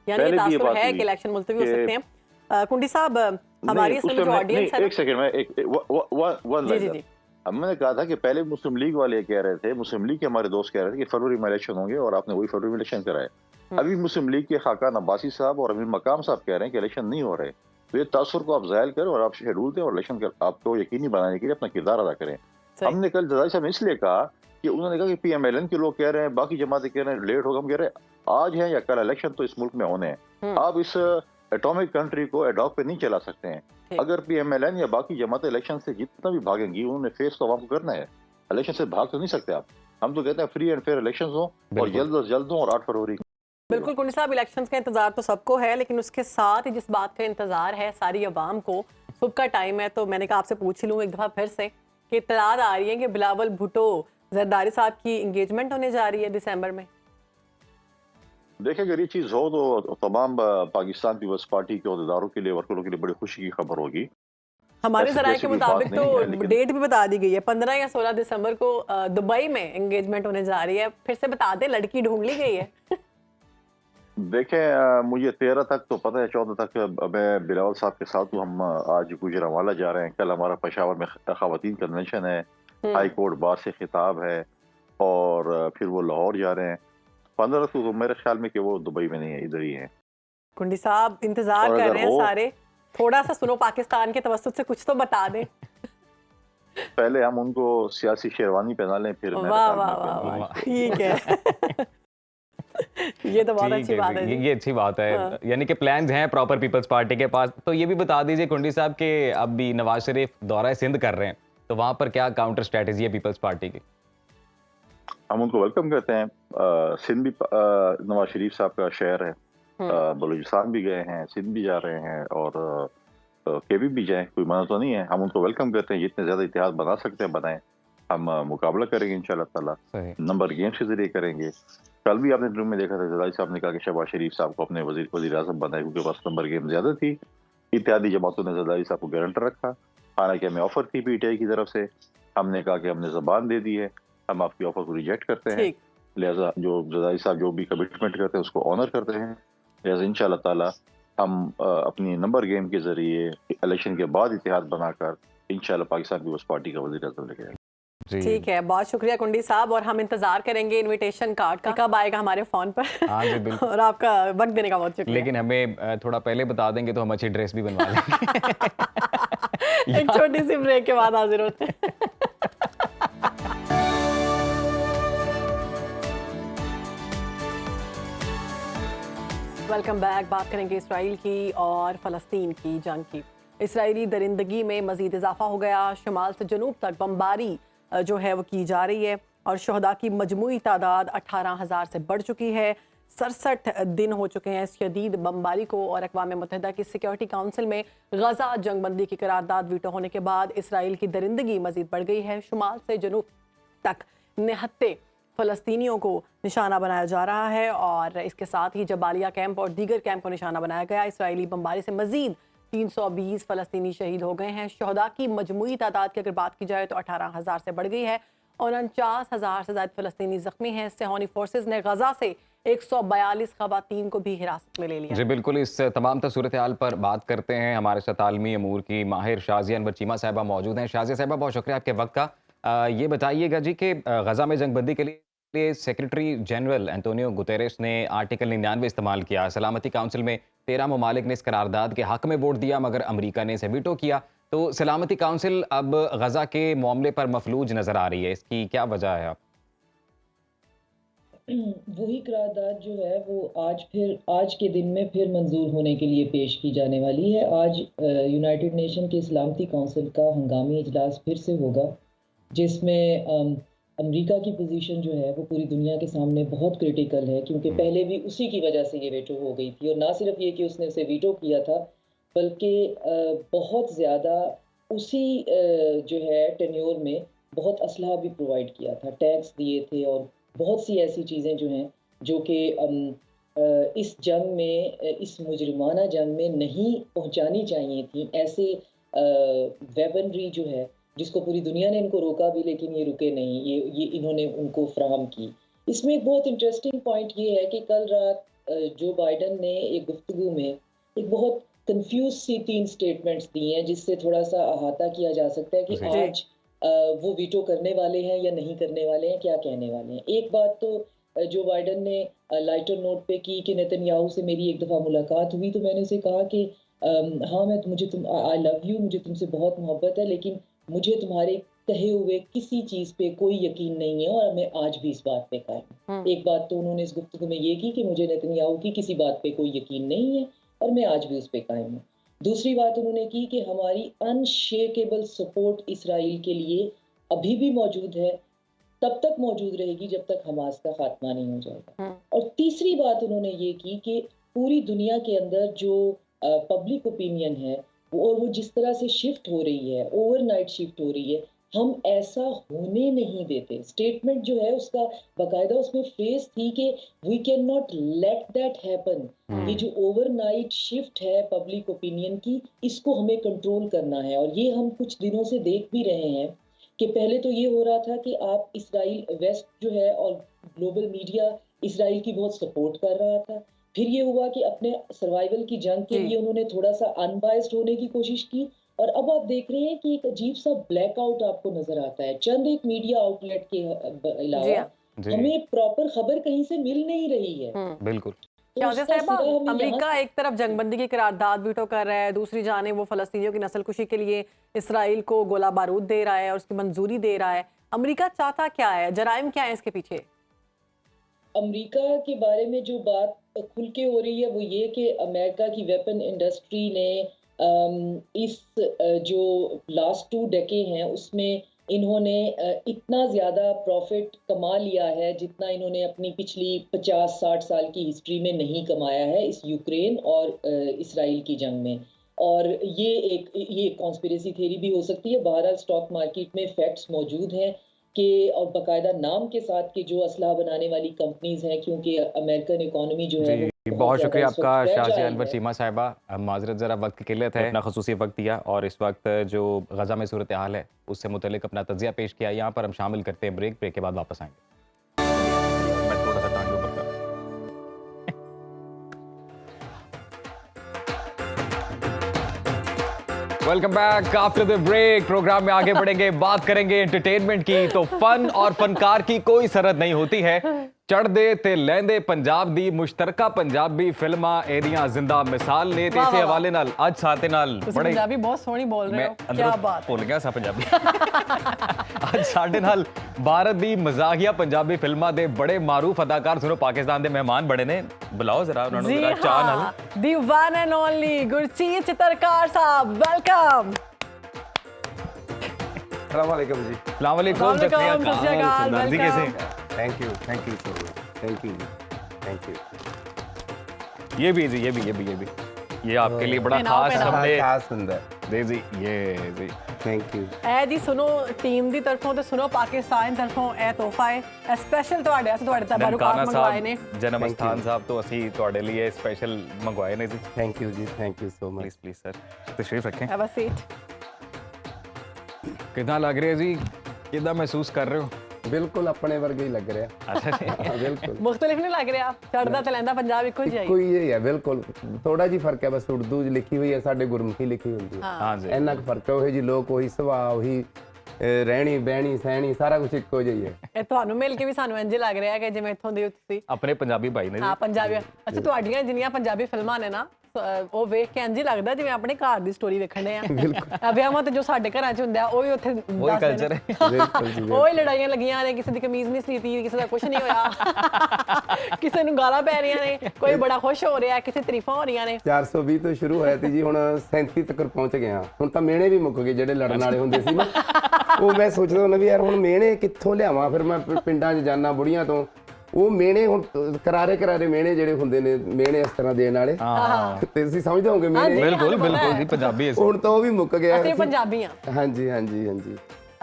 यानी ये तासुर है कि इलेक्शन मुलतवी हो सकते हैं। कुंडी साहब, हमारी इसमें जो ऑडियंस है, एक सेकंड में हमने कहा था कि पहले मुस्लिम लीग वाले कह रहे थे, मुस्लिम लीग के हमारे दोस्त कह रहे थे कि फरवरी में इलेक्शन होंगे और आपने वही फरवरी में इलेक्शन कराए। अभी मुस्लिम लीग के खाकान अब्बासी साहब और अमीर मकाम साहब कह रहे हैं कि इलेक्शन नहीं हो रहे। तो ये तासुर को आप जाहिर करें और आप शेड्यूल दें और इलेक्शन कर आपको यकीनी बनाने के लिए अपना किरदार अदा करें। हमने कल जरदारी साहब ने इसलिए कहा कि उन्होंने कहा कि PMLN के लोग कह रहे हैं, बाकी जमातें कह रहे हैं लेट होगा, हम कह रहे हैं आज है या कल इलेक्शन तो इस मुल्क में होने हैं। आप इस एटॉमिक कंट्री को एडॉक पे नहीं चला सकते हैं। अगर PMLN या बाकी जमातें इलेक्शन से जितना भी भागेंगी उन्होंने फेस तो आवाम को करना है, इलेक्शन से भाग तो नहीं सकते आप। हम तो कहते हैं फ्री एंड फेयर इलेक्शन हो और जल्द से जल्द हो, और 8 फरवरी। बिल्कुल कुंडी साहब, इलेक्शंस का इंतजार तो सबको है, लेकिन उसके साथ ही जिस बात का इंतजार है सारी अवाम को, सुबह का टाइम है, तो मैंने कहा आपसे पूछ ही लूँ एक दफ़ा फिर से कि इत्तलात आ रही है कि बिलावल भुट्टो जरदारी साहब की इंगेजमेंट होने जा रही है दिसंबर में। देखिए अगर ये चीज़ हो तो तमाम पाकिस्तान पीपल्स पार्टी के अहदेदारों के लिए, वर्करों के लिए बड़ी खुशी की खबर होगी। हमारे जराये के मुताबिक तो डेट भी बता दी गई है, 15 या 16 दिसंबर को दुबई में एंगेजमेंट होने जा रही है। फिर से बता दें, लड़की ढूंढ ली गई है। देखें मुझे 13 तक तो पता है, 14 तक मैं बिलावल साहब के साथ हूँ। हम आज गुजरांवाला जा रहे हैं, कल हमारा पेशावर में खवातीन कन्वेंशन है, हाई कोर्ट बार से खिताब है, और फिर वो लाहौर जा रहे हैं। 15 तो मेरे ख्याल में कि वो दुबई में नहीं है, इधर ही है। कुंडी साहब इंतजार कर रहे हैं सारे, थोड़ा सा सुनो पाकिस्तान के तवस्सुत से कुछ तो बता दें। पहले हम उनको सियासी शेरवानी पहना लें, फिर वाह वाह वाह, ठीक है। ये तो बहुत अच्छी बात है। ये अच्छी बात है, यानी कि प्लान्स हैं प्रॉपर पीपल्स पार्टी के पास। तो ये भी बता दीजिए कुंडी साहब के अब भी नवाज शरीफ दौरा सिंध कर रहे हैं, तो वहाँ पर क्या काउंटर स्ट्रेटेजी है पीपल्स पार्टी की? हम उनको वेलकम करते हैं। सिंध भी नवाज शरीफ साहब का शहर है, बलूचिस्तान भी गए हैं, सिंध भी जा रहे हैं और केवी भी जाए, कोई मना तो नहीं है। हम उनको वेलकम करते हैं, जितने ज्यादा इतिहाद बना सकते हैं बनाएं। हम मुकाबला करेंगे इंशाल्लाह ताला, नंबर गेम्स के जरिए करेंगे। कल भी आपने रूम में देखा था, जरदारी साहब ने कहा कि शहबाज शरीफ साहब को अपने वजीर आजम बनाए क्योंकि पास नंबर गेम ज्यादा थी। इत्तेहादी जमातों ने जरदारी साहब को गारंटर रखा, हालांकि हमें ऑफर थी पीटीआई की तरफ से। हमने कहा कि हमने जबान दे दी है, हम आपकी ऑफर को रिजेक्ट करते हैं, लिहाजा जो जरदारी साहब जो भी कमिटमेंट करते हैं उसको ऑनर करते हैं। लिहाजा इंशाल्लाह ताला हम अपनी नंबर गेम के जरिए इलेक्शन के बाद इतिहाद बनाकर इंशाल्लाह पाकिस्तान पीपल्स पार्टी का वजीर आजम लेके आएंगे। ठीक है, बहुत शुक्रिया कुंडी साहब, और हम इंतजार करेंगे इनविटेशन कार्ड का कब आएगा हमारे फोन पर। हाँ जी बिल्कुल। और आपका वक्त देने का बहुत शुक्रिया। लेकिन हमें थोड़ा पहले बता देंगे तो हम अच्छी ड्रेस भी बनवा लेंगे। एक छोटी सी ब्रेक के बाद हाजिर होते हैं। Welcome back. बात करेंगे इसराइल की और फ़लस्तीन की जंग की। इसराइली दरिंदगी में मज़ीद इजाफा हो गया, शुमाल से जनूब तक बमबारी जो है वो की जा रही है और शहदा की मजमूई तादाद 18,000 से बढ़ चुकी है। 67 दिन हो चुके हैं शदीद बमबारी को, और अक़वाम मुत्तहिदा की सिक्योरिटी काउंसिल में गजा जंगबंदी की करारदाद वीटो होने के बाद इसराइल की दरिंदगी मज़ीद बढ़ गई है। शुमाल से जनूब तक निहत्ते फ़लस्तीनियों को निशाना बनाया जा रहा है और इसके साथ ही जबालिया कैंप और दीगर कैंप को निशाना बनाया गया। इसराइली बमबारी से मज़ीद 320 फ़लस्तीनी शहीद हो गए हैं। शहदा की मजमूई तादाद की अगर बात की जाए तो 18,000 से बढ़ गई है और 49,000 से ज़्यादा फ़लस्तीनी ज़ख्मी हैं। सेहूनी फोर्सेज ने गजा से 142 ख़वातीन को भी हिरासत में ले लिया। जी बिल्कुल, इस तमाम सूरत हाल पर बात करते हैं। हमारे साथ आलमी अमूर की माहिर शाजिया अनवर चीमा साहिबा मौजूद हैं। शाजिया साहिबा, बहुत शुक्रिया आपके वक्त का। ये बताइएगा जी कि गजा में जंगबंदी के लिए सेक्रेटरी जनरल एंटोनियो गुतेरेस ने आर्टिकल 99 इस्तेमाल किया। सलामती काउंसिल में 13 ममालिक ने इस करारदाद के हक में वोट दिया, मगर अमेरिका ने इसे वीटो किया। तो सलामती काउंसिल अब गजा के मामले पर मफलूज नजर आ रही है, इसकी क्या वजह है? आप वही करारदाद जो है वो आज के दिन में फिर मंजूर होने के लिए पेश की जाने वाली है। आज यूनाइटेड नेशन के सलामती काउंसिल का हंगामी इजलास फिर से होगा, जिसमें अमेरिका की पोजीशन जो है वो पूरी दुनिया के सामने बहुत क्रिटिकल है, क्योंकि पहले भी उसी की वजह से ये वीटो हो गई थी। और ना सिर्फ ये कि उसने उसे वीटो किया था, बल्कि बहुत ज़्यादा उसी जो है टेन्योर में बहुत असलहा भी प्रोवाइड किया था, टैक्स दिए थे और बहुत सी ऐसी चीज़ें जो हैं जो कि इस जंग में, इस मुजरिमाना जंग में नहीं पहुंचानी चाहिए थी। ऐसे वेपनरी जो है जिसको पूरी दुनिया ने इनको रोका भी, लेकिन ये रुके नहीं, ये इन्होंने उनको फ्राहम की। इसमें एक बहुत इंटरेस्टिंग पॉइंट ये है कि कल रात जो बाइडन ने एक गुफ्तगू में एक बहुत कंफ्यूज सी 3 स्टेटमेंट्स दी हैं, जिससे थोड़ा सा अहाता किया जा सकता है कि आज वो वीटो करने वाले हैं या नहीं करने वाले हैं, क्या कहने वाले हैं। एक बात तो जो बाइडन ने लाइटर नोट पे की कि नेतन्याहू से मेरी एक दफ़ा मुलाकात हुई, तो मैंने उसे कहा कि हाँ आई लव यू, मुझे तुमसे बहुत मोहब्बत है, लेकिन मुझे तुम्हारे कहे हुए किसी चीज़ पे कोई यकीन नहीं है और मैं आज भी इस बात पे कायम हूं। एक बात तो उन्होंने इस गुफ्तगू में ये की कि मुझे नेतन्याहू की किसी बात पे कोई यकीन नहीं है और मैं आज भी उस पे कायम हूँ। दूसरी बात उन्होंने की कि हमारी अनशेकेबल सपोर्ट इसराइल के लिए अभी भी मौजूद है, तब तक मौजूद रहेगी जब तक हमास का खात्मा नहीं हो जाएगा। और तीसरी बात उन्होंने ये की कि पूरी दुनिया के अंदर जो पब्लिक ओपिनियन है और वो जिस तरह से शिफ्ट हो रही है, ओवरनाइट शिफ्ट हो रही है, हम ऐसा होने नहीं देते। स्टेटमेंट जो है उसका बाकायदा उसमें फ्रेज थी कि we can not let that happen. ये जो ओवरनाइट शिफ्ट है पब्लिक ओपिनियन की, इसको हमें कंट्रोल करना है। और ये हम कुछ दिनों से देख भी रहे हैं कि पहले तो ये हो रहा था कि आप इसराइल वेस्ट जो है और ग्लोबल मीडिया इसराइल की बहुत सपोर्ट कर रहा था, फिर ये हुआ कि अपने सर्वाइवल की जंग के लिए उन्होंने थोड़ा सा अनबायस्ड होने की कोशिश की, और अब आप देख रहे हैं कि एक अजीब सा ब्लैकआउट आपको नजर आता है। चंद एक मीडिया आउटलेट के अलावा हमें प्रॉपर खबर कहीं से मिल नहीं रही है। बिल्कुल। अमेरिका एक तरफ जंगबंदी की करारदाद वीटो कर रहा है, दूसरी जाने वो फलस्तीनियों की नस्लकुशी के लिए इसराइल को गोला बारूद दे रहा है और उसकी मंजूरी दे रहा है। अमेरिका चाहता क्या है, जराइम क्या है इसके पीछे? अमेरिका के बारे में जो बात खुल के हो रही है वो ये कि अमेरिका की वेपन इंडस्ट्री ने इस जो लास्ट 2 डेकेड हैं उसमें इन्होंने इतना ज़्यादा प्रॉफिट कमा लिया है जितना इन्होंने अपनी पिछली 50-60 साल की हिस्ट्री में नहीं कमाया है इस यूक्रेन और इसराइल की जंग में। और ये कॉन्स्पिरेसी थ्योरी भी हो सकती है। बहरहाल स्टॉक मार्केट में फैक्ट्स मौजूद हैं कि और बाकायदा नाम के साथ कि जो असलहा बनाने वाली कंपनीज हैं, क्योंकि अमेरिकन इकोनॉमी जो है बहुत शुक्रिया आपका शाज़िया अनवर चीमा साहिबा। माजरत ज़रा वक्त की किल्लत है, अपना खसूसी वक्त दिया और इस वक्त जो गज़ा में सूरत हाल है उससे मुतल्लिक अपना तज़िया पेश किया। यहाँ पर हम शामिल करते हैं ब्रेक के बाद वापस आएंगे। मैं थोड़ा सा टांग ऊपर कर। Welcome back after the break. Programme में आगे बढ़ेंगे, बात करेंगे एंटरटेनमेंट की। तो फन और फनकार की कोई सरहद नहीं होती है। चढ़दे ते लैंदे पंजाब दी मुश्तरका पंजाबी फिल्मां एदियां जिंदा मिसाल ने ते इसे हवाले नाल आज साथे नाल बड़े पंजाबी बहुत सोहनी बोल रहे हो, क्या बात भूल गया सा पंजाबी। आज साडे नाल भारत दी मजाकिया पंजाबी फिल्मां दे बड़े मारूफ अदाकार सुनो पाकिस्तान दे मेहमान बड़े ने, बुलाओ जरा उन्हां नूं जरा चाह नाल। दी वन एंड ओनली गुरजीत चित्रकार साहब, वेलकम। अस्सलाम वालेकुम जी। अस्सलाम वालेकुम। सत श्री अकाल, जी कैसे? Thank you so much, thank you. ये भी जी, ये भी ये आपके लिए बड़ा खास हमने खास सुंदर दे जी, ये जी थैंक यू। ए जी सुनो टीम दी तरफों ते सुनो पाकिस्तान तरफों ए तोहफा है स्पेशल ਤੁਹਾਡੇ ਵਾਸਤੇ, ਤੁਹਾਡੇ ਤਬਰੁਕਾਤ ਮੰਗਵਾਏ ਨੇ। जन्म स्थान साहब तो ਅਸੀਂ ਤੁਹਾਡੇ लिए स्पेशल मंगवाए ने जी। थैंक यू जी, thank you so much. Please sir तशरीफ रखें। Have a seat. कितना लग रहा है जी, कितना महसूस कर रहे हो? बिल्कुल अपने वर्गे ही लग रहा अच्छा जी। है। बिल्कुल मुख्तलिफ नहीं लग ਰਿਹਾ, ਚੜਦਾ ਤੇ ਲੈਂਦਾ ਪੰਜਾਬ ਇੱਕੋ ਜਿਹਾ ਹੀ। कोई यही है, बिल्कुल थोड़ा जी फर्क है, बस उर्दू लिखी हुई है, साडे गुरमुखी लिखी हुई है। हाँ जी। ਇੰਨਾ ਕੁ ਫਰਕ ਹੈ, ਉਹੀ ਜੀ ਲੋਕ, ਉਹੀ ਸੁਭਾਅ, ਉਹੀ ਰਹਿਣੀ ਬਹਿਣੀ ਸਹਿਣੀ ਸਾਰਾ ਕੁਝ ਇੱਕੋ ਜਿਹਾ ਹੀ ਹੈ। ਇਹ ਤੁਹਾਨੂੰ ਮਿਲ ਕੇ ਵੀ ਸਾਨੂੰ ਇੰਜ ਲੱਗ ਰਿਹਾ ਕਿ ਜਿਵੇਂ ਇੱਥੋਂ ਦੇ ਹੋ ਤੁਸੀਂ। अपने पंजाबी भाई ने ਹਾਂ जी। ਪੰਜਾਬੀ। ਅੱਛਾ ਤੁਹਾਡੀਆਂ ਜਿੰਨੀਆਂ ਪੰਜਾਬੀ ਫਿਲਮਾਂ ਨੇ ਨਾ, ਉਹ ਵੇਖ ਕੇ ਇੰਜ ਹੀ ਲੱਗਦਾ ਜਿਵੇਂ ਆਪਣੇ ਘਰ ਦੀ ਸਟੋਰੀ ਵੇਖਣੇ ਆ। ਵਿਆਹਾਂ ਤੇ ਜੋ ਸਾਡੇ ਘਰਾਂ 'ਚ ਹੁੰਦਾ ਉਹ ਹੀ ਉੱਥੇ वही कल्चर है। ਬਿਲਕੁਲ ਜੀ। ਉਹ ਹੀ ਲੜਾਈਆਂ ਲੱਗੀਆਂ ਨੇ, ਕਿਸੇ ਦੀ ਕਮੀਜ਼ ਨਹੀਂ ਸੀਤੀ, ਕਿਸੇ ਦਾ ਕੁਝ ਨਹੀਂ ਹੋਇਆ, ਕਿਸੇ ਨੂੰ ਗਾਲਾਂ ਪੈ ਰਹੀਆਂ ਨੇ, ਕੋਈ ਬੜਾ ਖੁਸ਼ ਹੋ ਰਿਹਾ, ਕਿਸੇ ਤਾਰੀਫਾਂ ਹੋ ਰਹੀਆਂ ਨੇ। 420 ਤੋਂ ਸ਼ੁਰੂ ਹੋਇਆ ਸੀ ਜੀ, ਹੁਣ 37 ਤੱਕ ਪਹੁੰਚ ਗਏ ਹਾਂ। ਹੁਣ ਤਾਂ ਮਿਹਣੇ ਵੀ ਮੁੱਕ ਗਏ ਜਿਹੜੇ ਲੜਨ ਵਾਲੇ ਹੁੰਦੇ ਸੀ ਨਾ। ਉਹ ਮੈਂ ਸੋਚਦਾ ਹੁੰਦਾ ਵੀ ਯਾਰ ਹੁਣ ਮਿਹਣੇ ਕਿੱਥੋਂ ਲਿਆਵਾਂ, ਫਿਰ ਮੈਂ ਪਿੰਡਾਂ 'ਚ ਜਾਣਾ ਬੁੜੀਆਂ ਤੋਂ, ਉਹ ਮਿਹਣੇ ਹੁਣ ਕਰਾਰੇ ਮਿਹਣੇ ਜਿਹੜੇ ਹੁੰਦੇ ਨੇ, ਮਿਹਣੇ ਇਸ ਤਰ੍ਹਾਂ ਦੇਣ ਵਾਲੇ, ਤੇ ਤੁਸੀਂ ਸਮਝਦੇ ਹੋਗੇ ਮਿਹਣੇ। बिल्कुल बिल्कुल जी, पंजाबी है। ਹੁਣ ਤਾਂ ਉਹ ਵੀ ਮੁੱਕ ਗਿਆ। ਅਸੀਂ ਪੰਜਾਬੀ ਆ। ਹਾਂਜੀ ਹਾਂਜੀ ਹਾਂਜੀ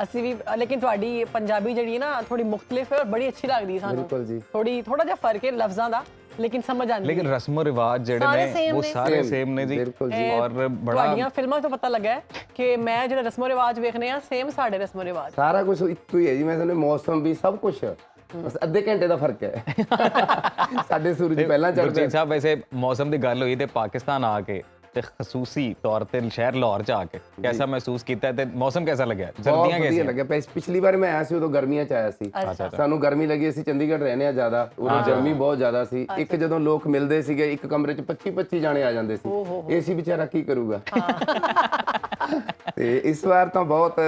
ਅਸੀਂ ਵੀ, ਲੇਕਿਨ ਤੁਹਾਡੀ ਪੰਜਾਬੀ ਜਿਹੜੀ ਨਾ ਥੋੜੀ ਮੁਖਤਲਿਫ ਹੈ ਔਰ ਬੜੀ ਅੱਛੀ ਲੱਗਦੀ ਸਾਨੂੰ। ਬਿਲਕੁਲ ਜੀ। ਥੋੜਾ ਜਿਹਾ ਫਰਕ ਹੈ ਲਫ਼ਜ਼ਾਂ ਦਾ, ਲੇਕਿਨ ਸਮਝ ਆਉਂਦੀ। लेकिन रस्म रिवाज जेड़े सारे ने same वो ने। सारे सेम ने जी। बिल्कुल जी। और बड़ा ਤੁਹਾਡੀਆਂ ਫਿਲਮਾਂ ਤੋਂ ਪਤਾ ਲੱਗਾ ਕਿ ਮੈਂ ਜਿਹੜੇ ਰਸਮੋ ਰਿਵਾਜ ਵੇਖਨੇ ਆ ਸੇਮ ਸਾਡੇ ਰਸਮੋ ਰਿਵਾਜ। ਸਾਰਾ ਕੁਝ ਇੱਕੋ ਹੀ ਹੈ ਜੀ। ਮੈਂ ਤੁਹਾਨੂੰ ਮੌਸਮ ਵੀ ਸਭ ਕੁਝ, ਬਸ ਅੱਧੇ ਘੰਟੇ ਦਾ ਫਰਕ ਹੈ। ਸਾਡੇ ਸੂਰਜ ਪਹਿਲਾਂ ਚੜ੍ਹਦਾ। ਗੁਰਜੀਤ ਸਾਹਿਬ ਵੈਸੇ ਮੌਸਮ ਦੀ ਗੱਲ ਹੋਈ ਤੇ ਪਾਕਿਸਤਾਨ ਆ ਕੇ ਤੇ ਖਸੂਸੀ ਤੌਰ ਤੇ ਸ਼ਹਿਰ ਲਾਹੌਰ ਚ ਆ ਕੇ ਕੈਸਾ ਮਹਿਸੂਸ ਕੀਤਾ ਤੇ ਮੌਸਮ ਕੈਸਾ ਲੱਗਿਆ? ਬਹੁਤ ਸਰਦੀਆਂ ਵਧੀਆ ਕੈਸੀਆਂ? ਲੱਗਿਆ। ਪਿਛਲੀ ਵਾਰ ਮੈਂ ਆਇਆ ਸੀ ਉਦੋਂ ਗਰਮੀਆਂ ਚ ਆਇਆ ਸੀ। ਸਾਨੂੰ ਗਰਮੀ ਲੱਗੀ, ਅਸੀਂ ਚੰਡੀਗੜ੍ਹ ਰਹਿੰਦੇ ਆ ਜ਼ਿਆਦਾ, ਉਦੋਂ ਗਰਮੀ ਬਹੁਤ ਜ਼ਿਆਦਾ ਸੀ। ਇੱਕ ਜਦੋਂ ਲੋਕ ਮਿਲਦੇ ਸੀਗੇ ਇੱਕ ਕਮਰੇ ਚ 25 ਜਾਣੇ ਆ ਜਾਂਦੇ ਸੀ। ਏਸੀ ਵਿਚਾਰਾ ਕੀ ਕਰੂਗਾ। ਤੇ ਇਸ ਵਾਰ ਤਾਂ ਬਹੁਤ,